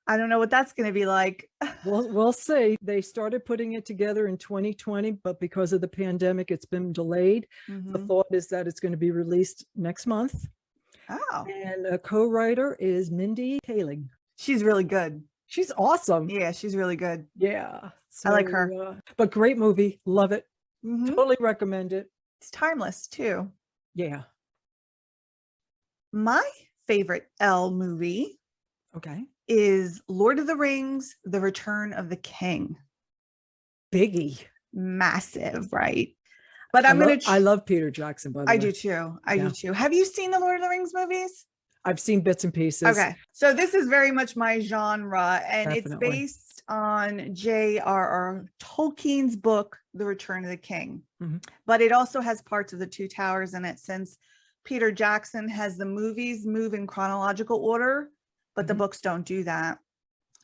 I don't know what that's going to be like. We'll see. They started putting it together in 2020, but because of the pandemic, it's been delayed. The Mhm. thought is that it's going to be released next month. Oh, And a co-writer is Mindy Kaling. she's really good. She's awesome. Yeah, she's really good. Yeah. I like her. But great movie. Love it. Mhm. Totally recommend it. It's timeless too. Yeah. My favorite L movie Okay. is Lord of the Rings, The Return of the King. Biggie. Massive, right? But I love Peter Jackson, by the way. I do too. I do too. Have you seen the Lord of the Rings movies? I've seen bits and pieces. Okay. So this is very much my genre, and it's Definitely. based on J.R.R. Tolkien's book, The Return of the King. Mhm. But it also has parts of the Two Towers in it, since Peter Jackson has the movies move in chronological order, but the Mhm. books don't do that.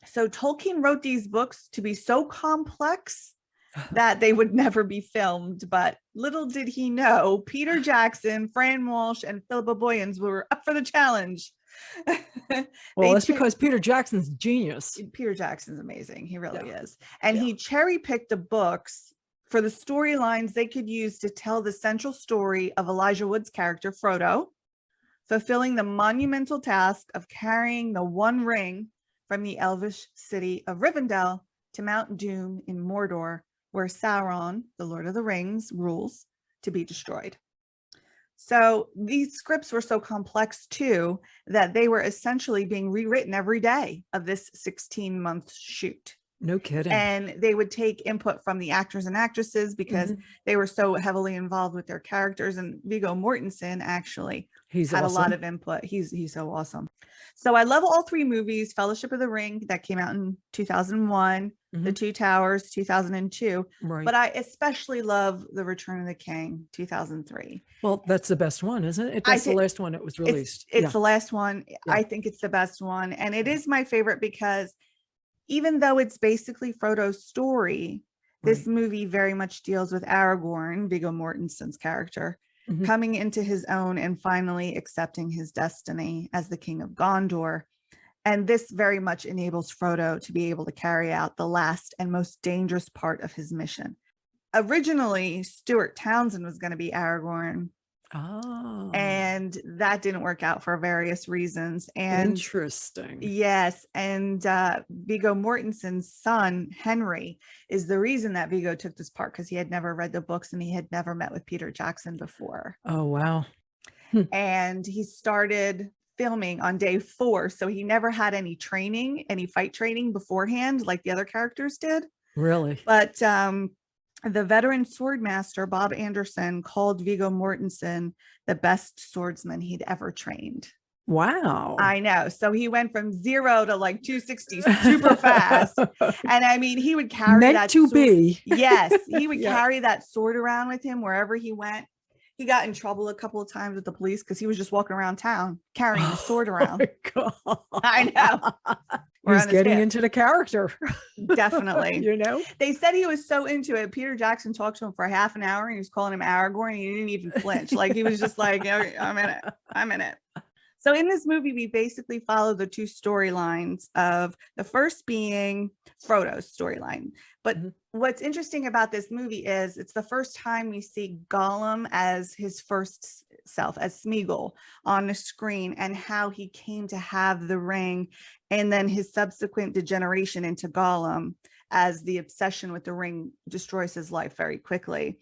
So Tolkien wrote these books to be so complex that they would never be filmed. But little did he know, Peter Jackson, Fran Walsh, and Philippa Boyens were up for the challenge. Well, that's because Peter Jackson's genius. Peter Jackson's amazing. He really Yeah. is. And Yeah. he cherry-picked the books for the storylines they could use to tell the central story of Elijah Wood's character, Frodo, fulfilling the monumental task of carrying the One Ring from the elvish city of Rivendell to Mount Doom in Mordor, where Sauron, the Lord of the Rings, rules, to be destroyed. So these scripts were so complex too, that they were essentially being rewritten every day of this 16-month shoot. No kidding. And they would take input from the actors and actresses because Mhm. they were so heavily involved with their characters. And Viggo Mortensen actually had He's a lot awesome. of input. He's so awesome. So I love all three movies: Fellowship of the Ring, that came out in 2001, The Mhm. Two Towers, 2002. Right. But I especially love The Return of the King, 2003. Well, that's the best one, isn't it? I That's the think last one that was released. It's the last one. Yeah. I think it's the best one. And it Yeah. is my favorite because even though it's basically Frodo's story, this Right. movie very much deals with Aragorn, Viggo Mortensen's character, Mhm. coming into his own and finally accepting his destiny as the King of Gondor. And this very much enables Frodo to be able to carry out the last and most dangerous part of his mission. Originally, Stuart Townsend was going to be Aragorn, Oh, and that didn't work out for various reasons. And interesting. yes, and Viggo Mortensen's son, Henry, is the reason that Viggo took this part, because he had never read the books and he had never met with Peter Jackson before. Oh, wow. And he started filming on day 4. So he never had any training, any fight training beforehand, like the other characters did. Really? But the veteran swordmaster, Bob Anderson, called Viggo Mortensen the best swordsman he'd ever trained. Wow. I know. So he went from 0 to like 260 super fast. And I mean, he would carry Meant that to sword. be. Yes, he would Yeah. carry that sword around with him wherever he went. He got in trouble a couple of times with the police because he was just walking around town carrying the sword around. Oh my God. I know. He was getting into the character. Definitely. You know? They said he was so into it. Peter Jackson talked to him for half an hour and he was calling him Aragorn and he didn't even flinch. Like he was just like, "Okay, I'm in it. I'm in it." So in this movie, we basically follow the two storylines, of the first being Frodo's storyline. But Mhm. what's interesting about this movie is it's the first time we see Gollum as his first self, as Smeagol, on the screen, and how he came to have the ring, and then his subsequent degeneration into Gollum as the obsession with the ring destroys his life very quickly.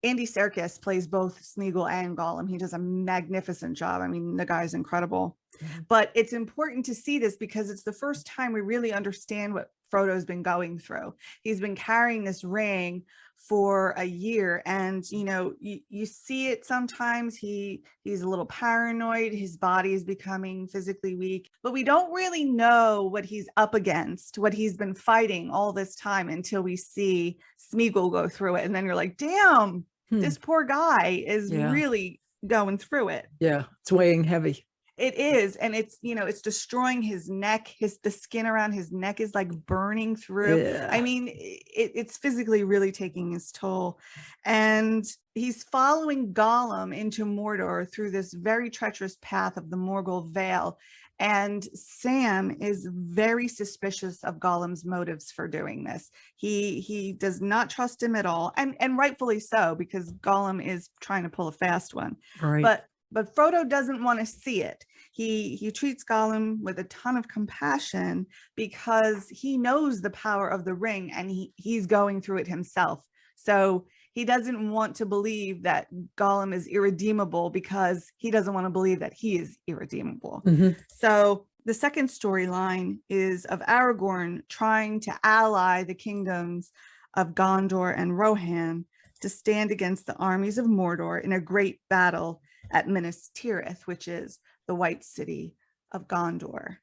Andy Serkis plays both Smeagol and Gollum. He does a magnificent job. I mean, the guy's incredible. Mhm. But it's important to see this because it's the first time we really understand what Frodo's been going through. He's been carrying this ring for a year, and you know, you see it sometimes. He's a little paranoid. His body is becoming physically weak, but we don't really know what he's up against, what he's been fighting all this time, until we see Smeagol go through it, and then you're like, damn, this poor guy is really going through it. Yeah, it's weighing heavy. It is. And it's, you know, it's destroying his neck. The skin around his neck is like burning through. Yeah. I mean, it's physically really taking its toll. And he's following Gollum into Mordor through this very treacherous path of the Morgul Vale. And Sam is very suspicious of Gollum's motives for doing this. He does not trust him at all, and rightfully so, because Gollum is trying to pull a fast one. Right. But Frodo doesn't want to see it. He treats Gollum with a ton of compassion because he knows the power of the ring, and he's going through it himself. So he doesn't want to believe that Gollum is irredeemable because he doesn't want to believe that he is irredeemable. So the second storyline is of Aragorn trying to ally the kingdoms of Gondor and Rohan to stand against the armies of Mordor in a great battle at Minas Tirith, which is the White City of Gondor.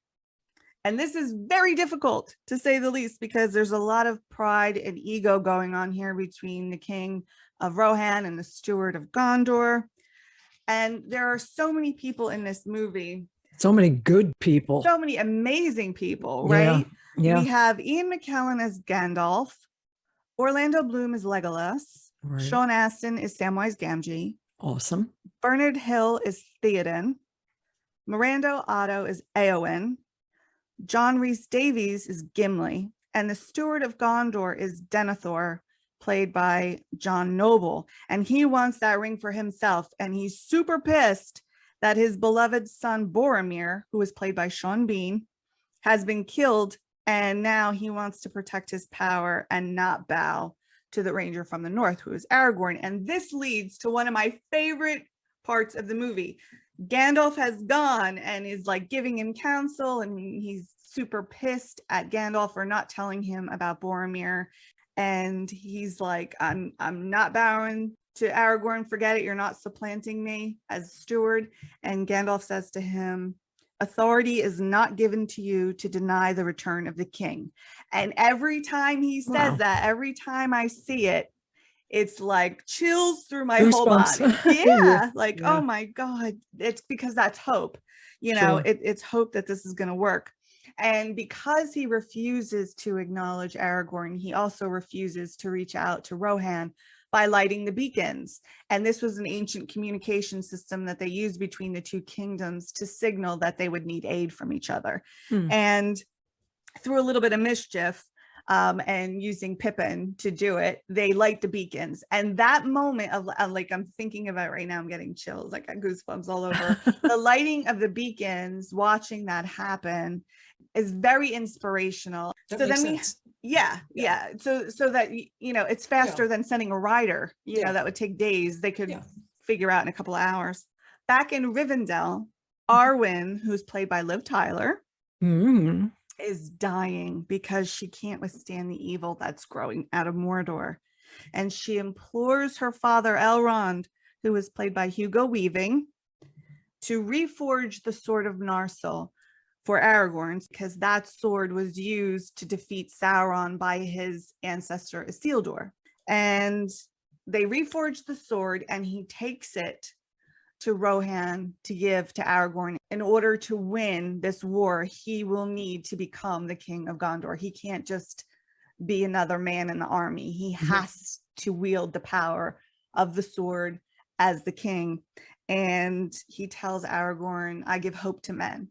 And this is very difficult, to say the least, because there's a lot of pride and ego going on here between the king of Rohan and the steward of Gondor. And there are so many people in this movie. So many good people. So many amazing people, right? Yeah. We have Ian McKellen as Gandalf, Orlando Bloom as Legolas, Right. Sean Astin is Samwise Gamgee, Awesome. Bernard Hill is Theoden, Miranda Otto is Eowyn, John Rhys Davies is Gimli, and the steward of Gondor is Denethor, played by John Noble. And he wants that ring for himself, and he's super pissed that his beloved son Boromir, who is played by Sean Bean, has been killed, and now he wants to protect his power and not bow to the Ranger from the North, who is Aragorn. And this leads to one of my favorite parts of the movie. Gandalf has gone and is like giving him counsel, and he's super pissed at Gandalf for not telling him about Boromir. And he's like, I'm not bowing to Aragorn. Forget it. You're not supplanting me as steward. And Gandalf says to him, authority is not given to you to deny the return of the king. And every time he says that, every time I see it, it's like chills through my whole body. Oh my God. It's because that's hope. It's hope that this is going to work. And because he refuses to acknowledge Aragorn, he also refuses to reach out to Rohan by lighting the beacons. And this was an ancient communication system that they used between the two kingdoms to signal that they would need aid from each other. And through a little bit of mischief, and using Pippin to do it, they light the beacons. And that moment of like, I'm thinking about it right now, I'm getting chills, like I got goosebumps all over. The lighting of the beacons, watching that happen is very inspirational. So that it's faster than sending a rider, that would take days. They could figure out in a couple of hours. Back in Rivendell, Arwen, who's played by Liv Tyler, is dying because she can't withstand the evil that's growing out of Mordor. And she implores her father Elrond, who is played by Hugo Weaving, to reforge the Sword of Narsil for Aragorn, because that sword was used to defeat Sauron by his ancestor Isildur. And they reforge the sword, and he takes it to Rohan to give to Aragorn. In order to win this war, he will need to become the king of Gondor. He can't just be another man in the army. He has to wield the power of the sword as the king. And he tells Aragorn, I give hope to men.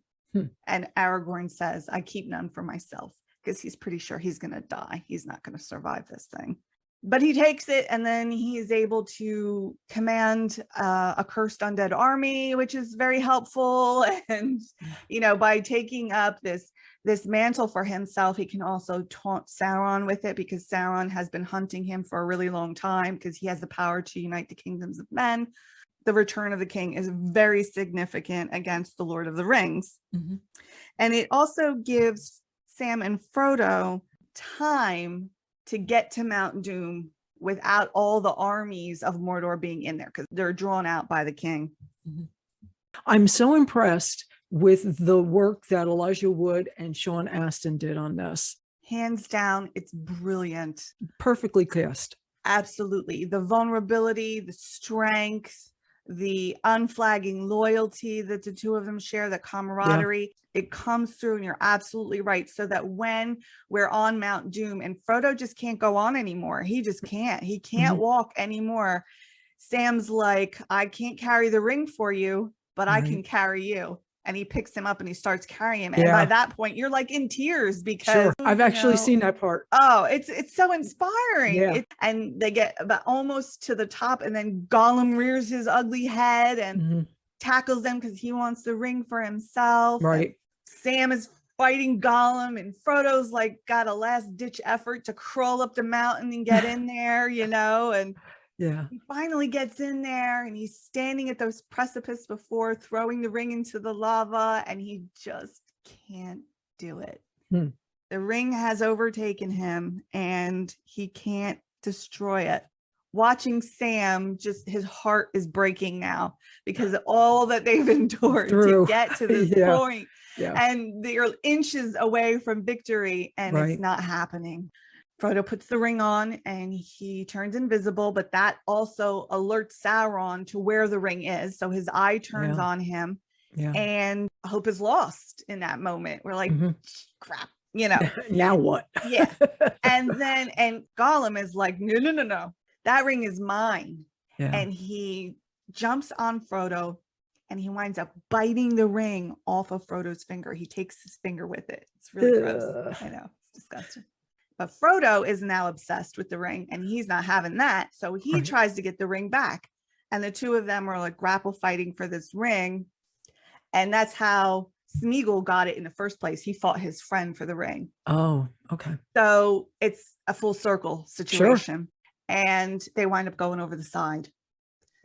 And Aragorn says, I keep none for myself, because he's pretty sure he's going to die. He's not going to survive this thing. But he takes it, and then he is able to command a cursed undead army, which is very helpful. And, by taking up this mantle for himself, he can also taunt Sauron with it, because Sauron has been hunting him for a really long time, because he has the power to unite the kingdoms of men. The return of the king is very significant against the Lord of the Rings. And it also gives Sam and Frodo time to get to Mount Doom without all the armies of Mordor being in there, because they're drawn out by the king. I'm so impressed with the work that Elijah Wood and Sean Astin did on this. Hands down, it's brilliant. Perfectly cast. Absolutely. The vulnerability, the strength, the unflagging loyalty that the two of them share, the camaraderie, it comes through, and you're absolutely right. So that when we're on Mount Doom and Frodo just can't go on anymore, he just can't. He can't walk anymore. Sam's like, I can't carry the ring for you, but I can carry you. and he picks him up and he starts carrying him. And by that point, you're like in tears because I've actually seen that part. Oh, it's so inspiring. Yeah. And they get about almost to the top, and then Gollum rears his ugly head and tackles them because he wants the ring for himself. Right. And Sam is fighting Gollum, and Frodo's like got a last ditch effort to crawl up the mountain and get in there, and he finally gets in there, and he's standing at those precipice before throwing the ring into the lava, and he just can't do it. The ring has overtaken him and he can't destroy it. Watching Sam, just his heart is breaking now because of all that they've endured to get to this point. And they're inches away from victory, and it's not happening. Frodo puts the ring on and he turns invisible, but that also alerts Sauron to where the ring is. So his eye turns on him, and hope is lost in that moment. We're like, crap, Now what? And Gollum is like, no, that ring is mine. And he jumps on Frodo, and he winds up biting the ring off of Frodo's finger. He takes his finger with it. It's really gross. I know, it's disgusting. But Frodo is now obsessed with the ring, and he's not having that. So he tries to get the ring back. And the two of them are like grapple fighting for this ring. And that's how Smeagol got it in the first place. He fought his friend for the ring. Oh, okay. So it's a full circle situation. And they wind up going over the side.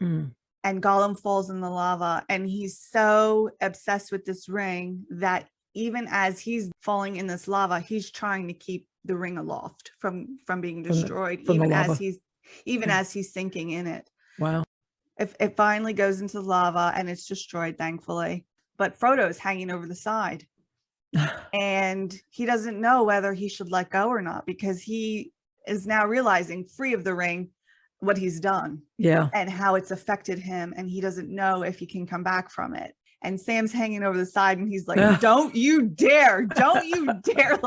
And Gollum falls in the lava, and he's so obsessed with this ring that even as he's falling in this lava, he's trying to keep the ring aloft from being destroyed, even as he's sinking in it. Wow. It finally goes into the lava and it's destroyed, thankfully. But Frodo is hanging over the side, and he doesn't know whether he should let go or not, because he is now realizing, free of the ring, what he's done and how it's affected him, and he doesn't know if he can come back from it. And Sam's hanging over the side, and he's like, don't you dare let it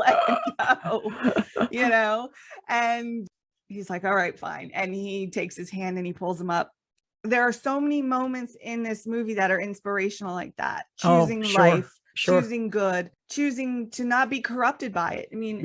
go, and he's like, all right, fine. And he takes his hand and he pulls him up. There are so many moments in this movie that are inspirational like that. Choosing life, choosing good, choosing to not be corrupted by it. I mean,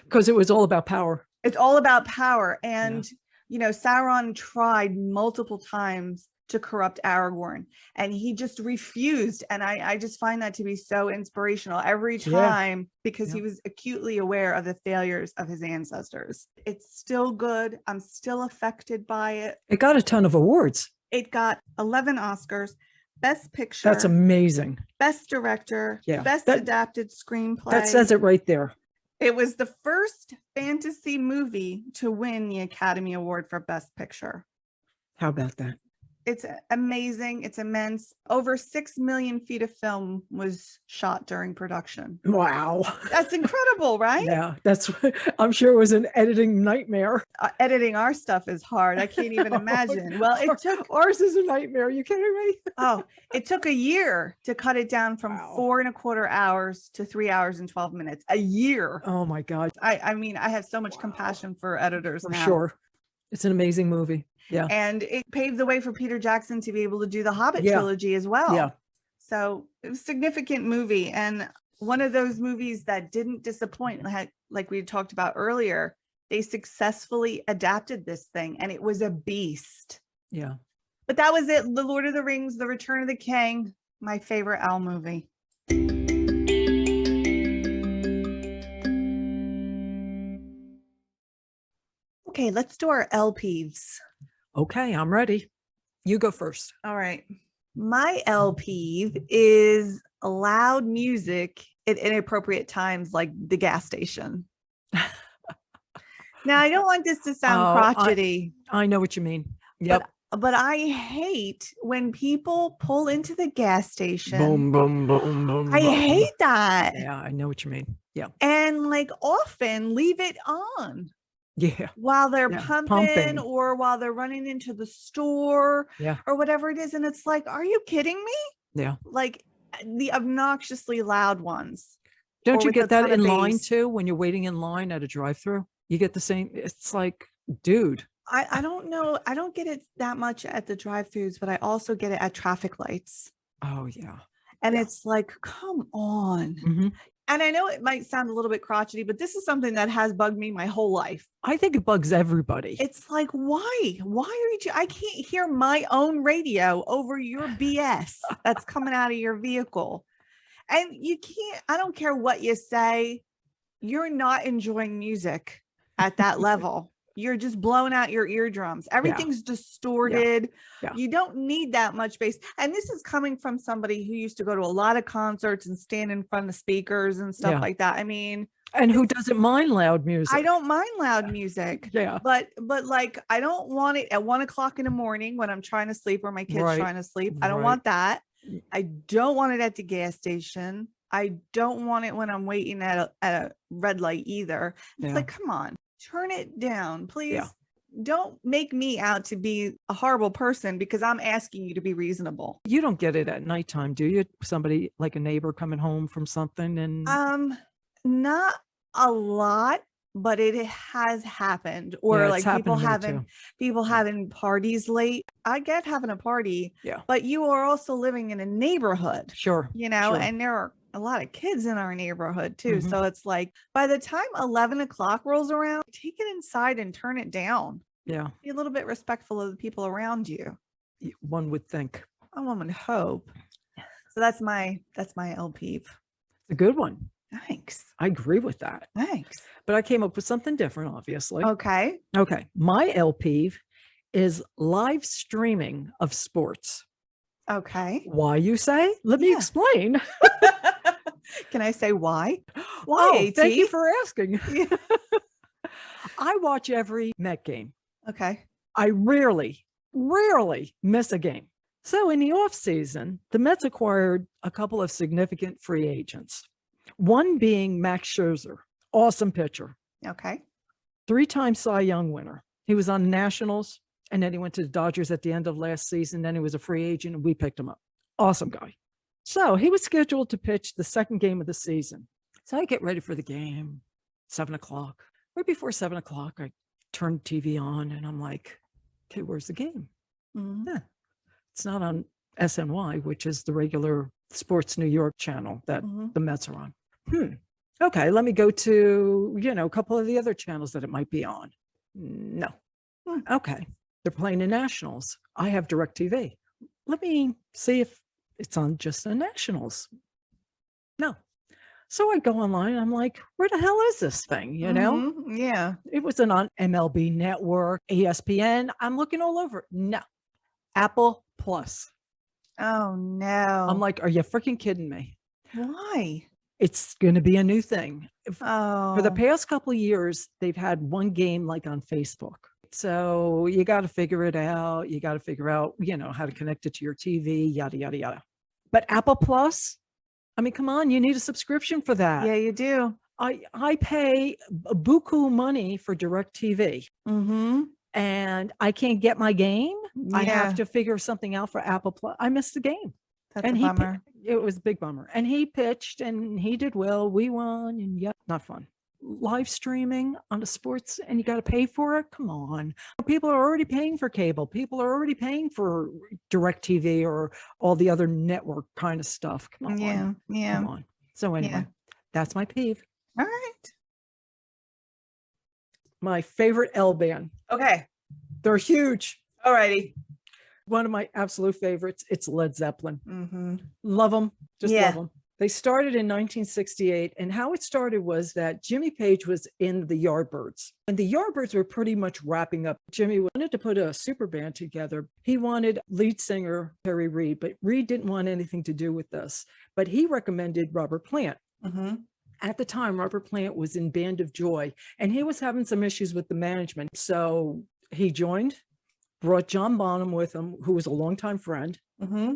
because it was all about power. It's all about power. And, Sauron tried multiple times to corrupt Aragorn, and he just refused. And I just find that to be so inspirational every time, because he was acutely aware of the failures of his ancestors. It's still good. I'm still affected by it. It got a ton of awards. It got 11 Oscars, Best Picture. That's amazing. Best Director, Best Adapted Screenplay. That says it right there. It was the first fantasy movie to win the Academy Award for Best Picture. How about that? It's amazing. It's immense. Over 6 million feet of film was shot during production. Wow. That's incredible, right? Yeah, I'm sure it was an editing nightmare. Editing our stuff is hard. I can't even imagine. Well, ours is a nightmare. You kidding me? It took a year to cut it down from 4.25 hours to 3 hours and 12 minutes. A year. Oh my God. I mean, I have so much compassion for editors now. Sure. It's an amazing movie. Yeah. And it paved the way for Peter Jackson to be able to do the Hobbit trilogy as well. Yeah. So it was a significant movie, and one of those movies that didn't disappoint, like we talked about earlier. They successfully adapted this thing, and it was a beast. Yeah. But that was it. The Lord of the Rings, The Return of the King, my favorite Owl movie. Okay, let's do our L peeves. Okay, I'm ready. You go first. All right. My L peeve is loud music at inappropriate times, like the gas station. Now, I don't want this to sound crotchety. I know what you mean. Yep. But I hate when people pull into the gas station. Boom, boom, boom, boom. I hate that. Yeah, I know what you mean. Yeah. And often leave it on. Yeah. While they're pumping or while they're running into the store or whatever it is. And it's like, are you kidding me? Yeah. Like the obnoxiously loud ones. Don't you get that in line too when you're waiting in line at a drive-through? You get the same. It's like, dude. I don't know. I don't get it that much at the drive-throughs, but I also get it at traffic lights. Oh, yeah. And Yeah. it's like, come on. Mhm. And I know it might sound a little bit crotchety, but this is something that has bugged me my whole life. I think it bugs everybody. It's like, why? Why are you? I can't hear my own radio over your BS that's coming out of your vehicle. And you can't, I don't care what you say, you're not enjoying music at that level. You're just blowing out your eardrums. Everything's distorted. Yeah. You don't need that much bass. And this is coming from somebody who used to go to a lot of concerts and stand in front of speakers and stuff Yeah. like that. I mean, And who doesn't mind loud music? I don't mind loud music. Yeah. But like, I don't want it at 1 o'clock in the morning when I'm trying to sleep or my kid's Right. trying to sleep. I don't Right. want that. I don't want it at the gas station. I don't want it when I'm waiting at a red light either. It's Yeah. like, come on, turn it down, please. Yeah. Don't make me out to be a horrible person because I'm asking you to be reasonable. You don't get it at nighttime, do you? Somebody like a neighbor coming home from something and Not a lot, but it has happened. Or Yeah, it's like happened people to me too. having parties late. I get having a party, Yeah. but you are also living in a neighborhood, Sure. you know, Sure. and there are a lot of kids in our neighborhood too. Mhm. So it's like by the time 11 o'clock rolls around, take it inside and turn it down. Yeah. Be a little bit respectful of the people around you. One would think. I would hope. So that's my L peeve. It's a good one. Thanks. I agree with that. Thanks. But I came up with something different, obviously. Okay. Okay. My L peeve is live streaming of sports. Okay. Why, you say? Let me Yeah. explain. Can I say why? Why, Oh, thank you AT? for asking. Yeah. I watch every Met game. Okay. I rarely miss a game. So in the off season, the Mets acquired a couple of significant free agents. One being Max Scherzer, awesome pitcher, Okay. 3-time Cy Young winner. He was on the Nationals, and then he went to the Dodgers at the end of last season. Then he was a free agent, and we picked him up. Awesome guy. So he was scheduled to pitch the second game of the season. So I get ready for the game, 7 o'clock. Right before 7 o'clock, I turn the TV on, and I'm like, okay, where's the game? Mhm. Yeah. It's not on SNY, which is the regular Sports New York channel that Mhm. the Mets are on. Okay, let me go to, a couple of the other channels that it might be on. No. Okay. They're playing the Nationals. I have DirecTV. Let me see if it's on just the Nationals. No. So I go online. I'm like, where the hell is this thing? Mhm. Yeah. It wasn't on MLB Network, ESPN. I'm looking all over. No. Apple Plus. Oh I'm no. like, are you freaking kidding me? Why? It's going to be a new thing. Oh. For the past couple of years, they've had one game like on Facebook. So you got to figure it out. You got to figure out, how to connect it to your TV, yada, yada, yada. But Apple Plus, I mean, come on, you need a subscription for that. Yeah, you do. I pay a buku money for DirecTV, Mm-hmm. and I can't get my game. I Yeah. have to figure something out for Apple Plus. I missed the game. That's And a bummer. it was a big bummer. And he pitched and he did well. We won, and not fun. Live streaming on the sports, and you got to pay for it. Come on. People are already paying for cable. People are already paying for DirecTV or all the other network kind of stuff. Come on. Yeah. Yeah. Come on. So anyway, that's my peeve. All right. My favorite L band. Okay. They're huge. Alrighty. One of my absolute favorites. It's Led Zeppelin. Mm-hmm. Love them. Just Yeah. love them. They started in 1968, and how it started was that Jimmy Page was in the Yardbirds, and the Yardbirds were pretty much wrapping up. Jimmy wanted to put a super band together. He wanted lead singer Terry Reid, but Reid didn't want anything to do with this. But he recommended Robert Plant. Mm-hmm. At the time, Robert Plant was in Band of Joy, and he was having some issues with the management. So he joined, brought John Bonham with him, who was a longtime friend. Mm-hmm.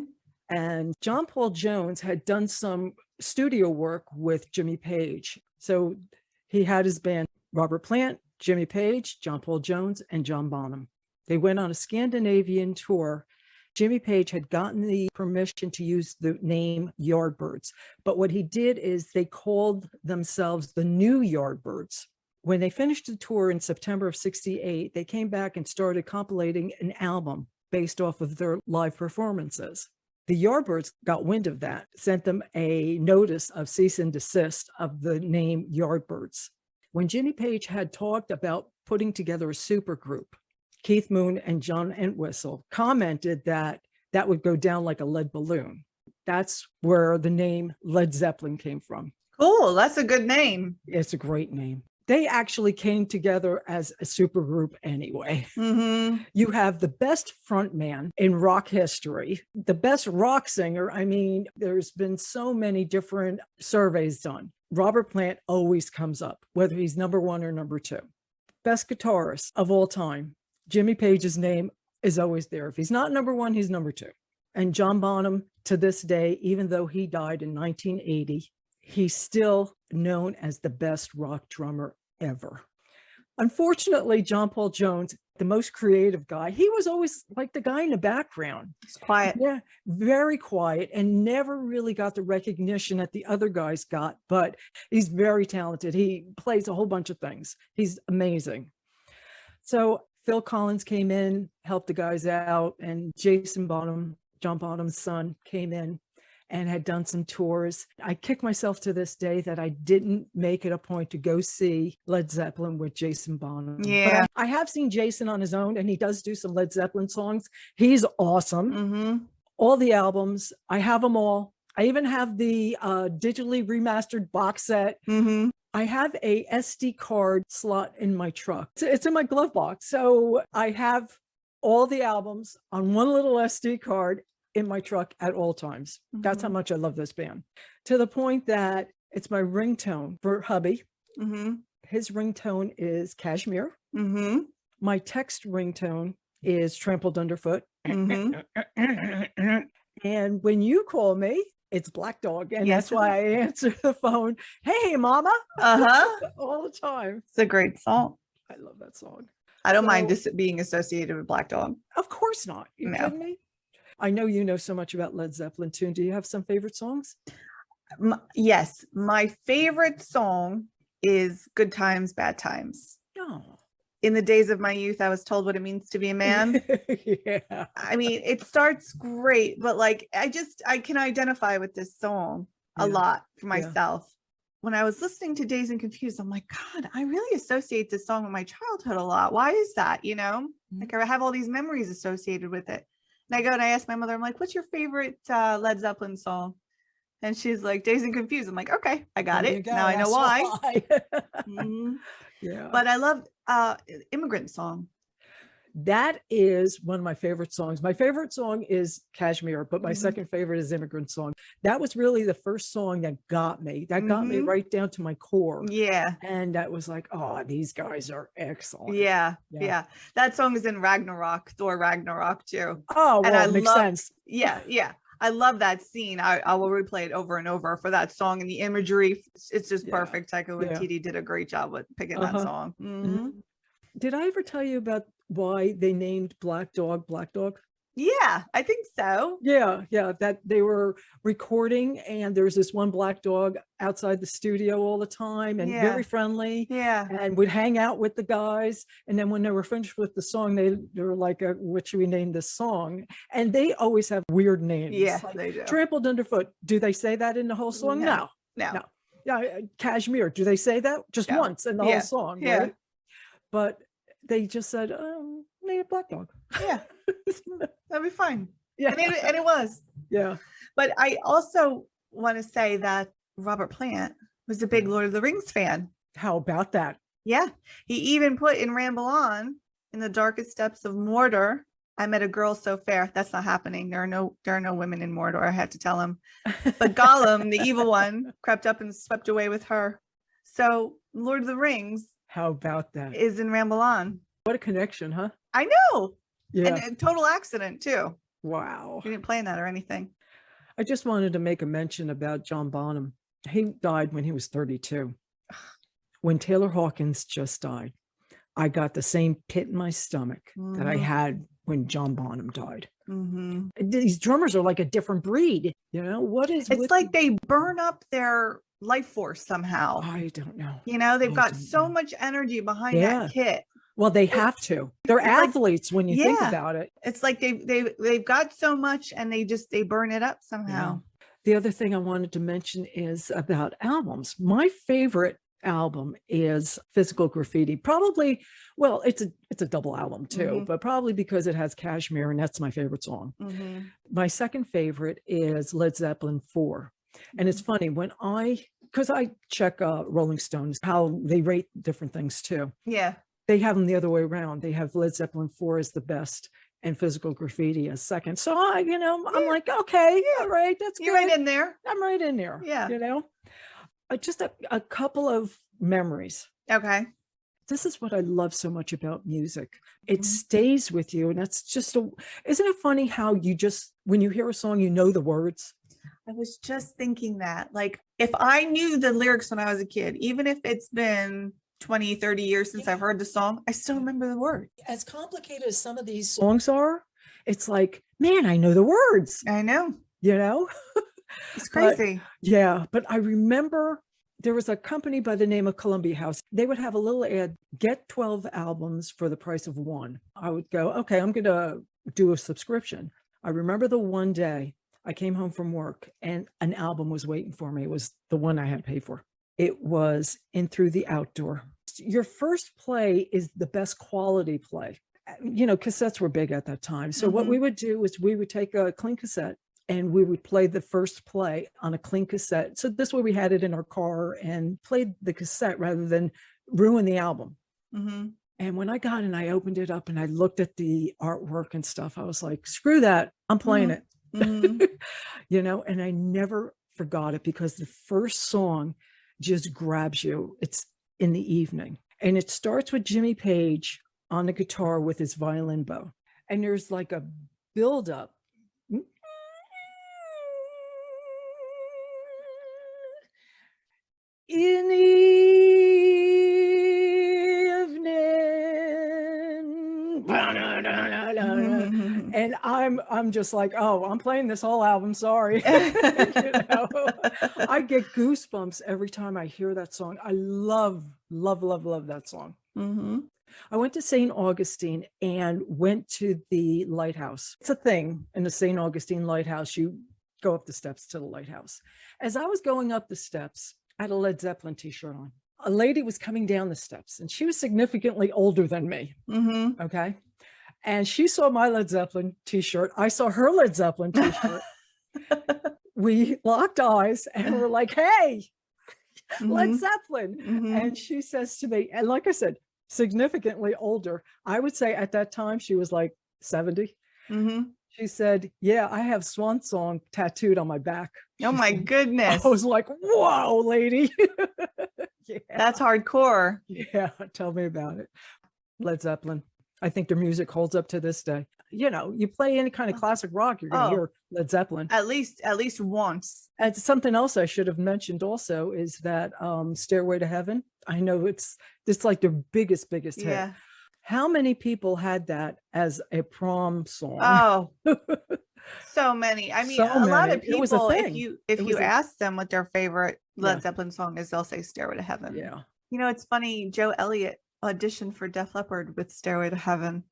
And John Paul Jones had done some studio work with Jimmy Page. So he had his band, Robert Plant, Jimmy Page, John Paul Jones, and John Bonham. They went on a Scandinavian tour. Jimmy Page had gotten the permission to use the name Yardbirds. But what he did is they called themselves the New Yardbirds. When they finished the tour in September of 68, they came back and started compilating an album based off of their live performances. The Yardbirds got wind of that, sent them a notice of cease and desist of the name Yardbirds. When Jimmy Page had talked about putting together a supergroup, Keith Moon and John Entwistle commented that that would go down like a lead balloon. That's where the name Led Zeppelin came from. Cool. That's a good name. It's a great name. They actually came together as a supergroup anyway. Mm-hmm. You have the best frontman in rock history, the best rock singer. I mean, there's been so many different surveys done. Robert Plant always comes up, whether he's number one or number two. Best guitarist of all time. Jimmy Page's name is always there. If he's not number one, he's number two. And John Bonham, to this day, even though he died in 1980, he's still known as the best rock drummer ever. Unfortunately, John Paul Jones, the most creative guy, he was always like the guy in the background. It's quiet. Yeah, very quiet and never really got the recognition that the other guys got, but he's very talented. He plays a whole bunch of things. He's amazing. So Phil Collins came in, helped the guys out, and Jason Bonham, John Bonham's son, came in and had done some tours. I kick myself to this day that I didn't make it a point to go see Led Zeppelin with Jason Bonham. Yeah. But I have seen Jason on his own, and he does do some Led Zeppelin songs. He's awesome. Mm-hmm. All the albums, I have them all. I even have the digitally remastered box set. Mm-hmm. I have a SD card slot in my truck. It's in my glove box. So I have all the albums on one little SD card in my truck at all times. Mm-hmm. That's how much I love this band, to the point that it's my ringtone for hubby. Mm-hmm. His ringtone is Cashmere. Mm-hmm. My text ringtone is Trampled Underfoot. Mm-hmm. And when you call me, it's Black Dog. And Yes, that's why I answer the phone. Hey, mama. Uh-huh. All the time. It's a great song. I love that song. I don't So- mind this being associated with Black Dog. Of course not. You No. kidding me? I know you know so much about Led Zeppelin too. Do you have some favorite songs? Yes, my favorite song is Good Times, Bad Times. No. In the days of my youth, I was told what it means to be a man. Yeah. I mean, it starts great, but like, I can identify with this song a Yeah. lot for Yeah. myself. When I was listening to Dazed and Confused, I'm like, God, I really associate this song with my childhood a lot. Why is that? You know, like I have all these memories associated with it. And I go and I ask my mother, I'm like, what's your favorite Led Zeppelin song? And she's like, Dazed and Confused. I'm like, okay, I got There you it. go. Now I know That's why. Mhm. Yeah. But I love Immigrant Song. That is one of my favorite songs. My favorite song is Kashmir, but my Mhm. second favorite is Immigrant Song. That was really the first song that got me. That got me Mhm. right down to my core. Yeah. And that was like, oh, these guys are excellent. Yeah. Yeah. Yeah. That song is in Ragnarok, Thor Ragnarok too. Oh, And well, I it makes love- sense. Yeah. Yeah. I love that scene. I will replay it over and over for that song, and the imagery. It's just Yeah. perfect. Taika Waititi did a great job with picking that Uh-huh. song. Mhm. Did I ever tell you about why they named Black Dog Black Dog? Yeah, I think so. Yeah, that they were recording, and there's this one black dog outside the studio all the time, and Yeah. very friendly, Yeah. and would hang out with the guys. And then when they were finished with the song, they were like, what should we name this song? And they always have weird names. Yeah, Like they do. Trampled Underfoot. Do they say that in the whole song? No. No. No. Yeah, Kashmir. Do they say that? Just No. once in the Yeah. whole song, Yeah. right? But they just said, name it Black Dog. Yeah. That'd be fine. Yeah. And it was. Yeah. But I also want to say that Robert Plant was a big Lord of the Rings fan. How about that? Yeah. He even put in Ramble On, in the darkest depths of Mordor, I met a girl so fair. That's not happening. There are no women in Mordor, I had to tell him. But Gollum, the evil one, crept up and swept away with her. So Lord of the Rings How about that? is in Ramble On. What a connection, huh? I know. Yeah. And a total accident too. Wow. He didn't plan that or anything. I just wanted to make a mention about John Bonham. He died when he was 32. When Taylor Hawkins just died, I got the same pit in my stomach that I Mhm. had when John Bonham died. Mhm. These drummers are like a different breed. You know, what is It's with- like they burn up their life force somehow. I don't know. You know, they've I got don't so know. much energy behind Yeah. that kit. Well, they have to. They're It's like- athletes when you think Yeah. about it. It's like they've got so much and they burn it up somehow. The other thing I wanted to mention is about albums. My favorite album is Physical Graffiti. Probably, well, it's a double album too, but probably because it has Kashmir, and that's my favorite song. My second favorite is Led Zeppelin 4. And it's funny because I check Rolling Stones, how they rate different things too. Yeah. They have them the other way around. They have Led Zeppelin 4 as the best and Physical Graffiti as second. So I'm like, okay, all right, that's You're good. right in there. I'm right in there. Yeah. Just a couple of memories. Okay. This is what I love so much about music. It stays with you. And that's just isn't it funny how when you hear a song, you know the words? I was just thinking that, like, if I knew the lyrics when I was a kid, even if it's been 20, 30 years since I've heard the song, I still remember the words. As complicated as some of these songs are, it's like, man, I know the words, I know. It's crazy. But I remember there was a company by the name of Columbia House. They would have a little ad, get 12 albums for the price of one. I would go, okay, I'm going to do a subscription. I remember the one day I came home from work and an album was waiting for me. It was the one I had paid for. It was In Through the Outdoor. Your first play is the best quality play. Cassettes were big at that time. So what we would do is we would take a clean cassette and we would play the first play on a clean cassette. So this way we had it in our car and played the cassette rather than ruin the album. And when I got and I opened it up and I looked at the artwork and stuff, I was like, screw that, I'm playing it. And I never forgot it because the first song just grabs you. It's in the evening. And it starts with Jimmy Page on the guitar with his violin bow. And there's like a buildup. In the evening. And I'm just like, oh, I'm playing this whole album. Sorry. I get goosebumps every time I hear that song. I love that song. I went to St. Augustine and went to the lighthouse. It's a thing in the St. Augustine lighthouse. You go up the steps to the lighthouse. As I was going up the steps, I had a Led Zeppelin t-shirt on. A lady was coming down the steps and she was significantly older than me. Okay. And she saw my Led Zeppelin t-shirt. I saw her Led Zeppelin t-shirt. We locked eyes and we're like, hey, Led Zeppelin. And she says to me, and like I said, significantly older. I would say at that time she was like 70. She said, yeah, I have Swan Song tattooed on my back. Oh my goodness. I was like, whoa, lady. That's hardcore. Yeah, tell me about it. Led Zeppelin. I think their music holds up to this day. You play any kind of classic rock, you're going to hear Led Zeppelin. At least once. And something else I should have mentioned also is that Stairway to Heaven. I know it's like their biggest hit. How many people had that as a prom song? Oh, so many. I mean, a lot of people, if you ask them what their favorite Led Zeppelin song is, they'll say Stairway to Heaven. Yeah. It's funny. Joe Elliott auditioned for Def Leppard with Stairway to Heaven.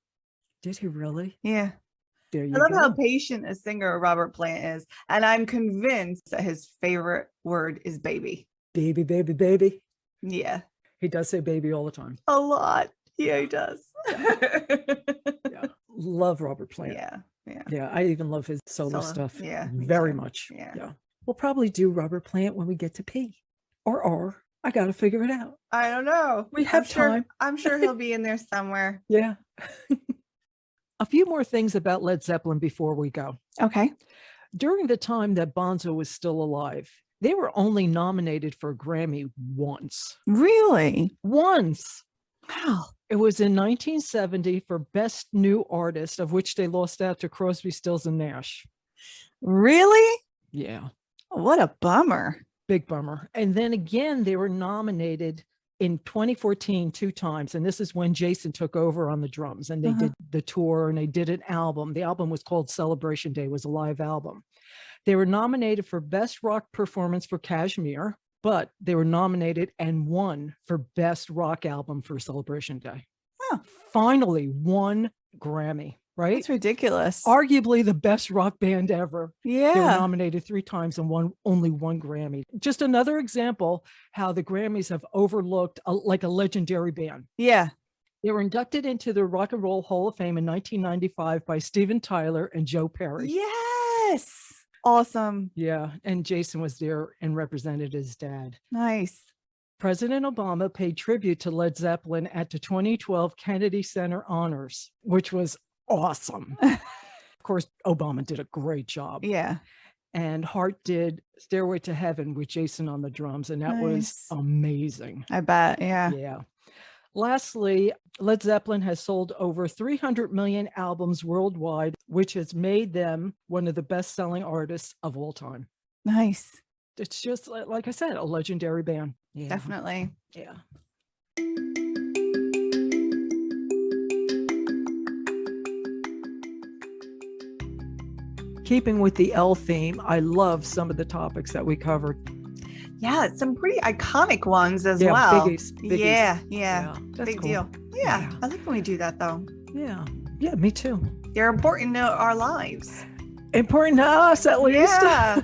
Did he really? Yeah. There you I love go. how patient a singer Robert Plant is. And I'm convinced that his favorite word is baby. Baby, baby, baby. Yeah. He does say baby all the time. A lot. Yeah, he does. Yeah. Love Robert Plant. Yeah. I even love his solo stuff. Yeah. Very much. Yeah. We'll probably do Robert Plant when we get to P. Or I got to figure it out. I don't know. We have time. I'm sure he'll be in there somewhere. Yeah. A few more things about Led Zeppelin before we go. Okay. During the time that Bonzo was still alive, they were only nominated for a Grammy once. Really? Once. Wow. It was in 1970 for Best New Artist, of which they lost out to Crosby, Stills, and Nash. Really? Yeah. What a bummer. Big bummer. And then again, they were nominated in 2014 2 times. And this is when Jason took over on the drums and they did the tour and they did an album. The album was called Celebration Day, was a live album. They were nominated for Best Rock Performance for Kashmir, but they were nominated and won for Best Rock Album for Celebration Day. Huh. Finally won Grammy, right? That's ridiculous. Arguably the best rock band ever. They were Yeah. nominated 3 times and won only 1 Grammy. Just another example how the Grammys have overlooked like a legendary band. Yeah. They were inducted into the Rock and Roll Hall of Fame in 1995 by Steven Tyler and Joe Perry. Yes. Awesome. Yeah, and Jason was there and represented his dad. Nice. President Obama paid tribute to Led Zeppelin at the 2012 Kennedy Center Honors, which was awesome. Of course, Obama did a great job. Yeah. And Hart did Stairway to Heaven with Jason on the drums, and that was Nice. amazing. I bet. Yeah. Yeah. Lastly, Led Zeppelin has sold over 300 million albums worldwide, which has made them one of the best-selling artists of all time. Nice. It's just, like I said, a legendary band. Yeah. Definitely. Yeah. Keeping with the L theme, I love some of the topics that we covered. Yeah. Some pretty iconic ones as Yeah, well. biggies. Yeah. Yeah. That's Big cool. deal. Yeah. Yeah. I like when we do that though. Yeah. Yeah, me too. They're important to our lives. Important to us, at least. Yeah.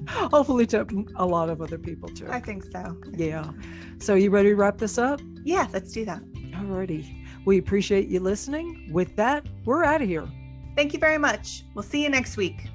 Hopefully to a lot of other people too. I think so. Yeah. So you ready to wrap this up? Yeah. Let's do that. Alrighty. We appreciate you listening. With that, we're out of here. Thank you very much. We'll see you next week.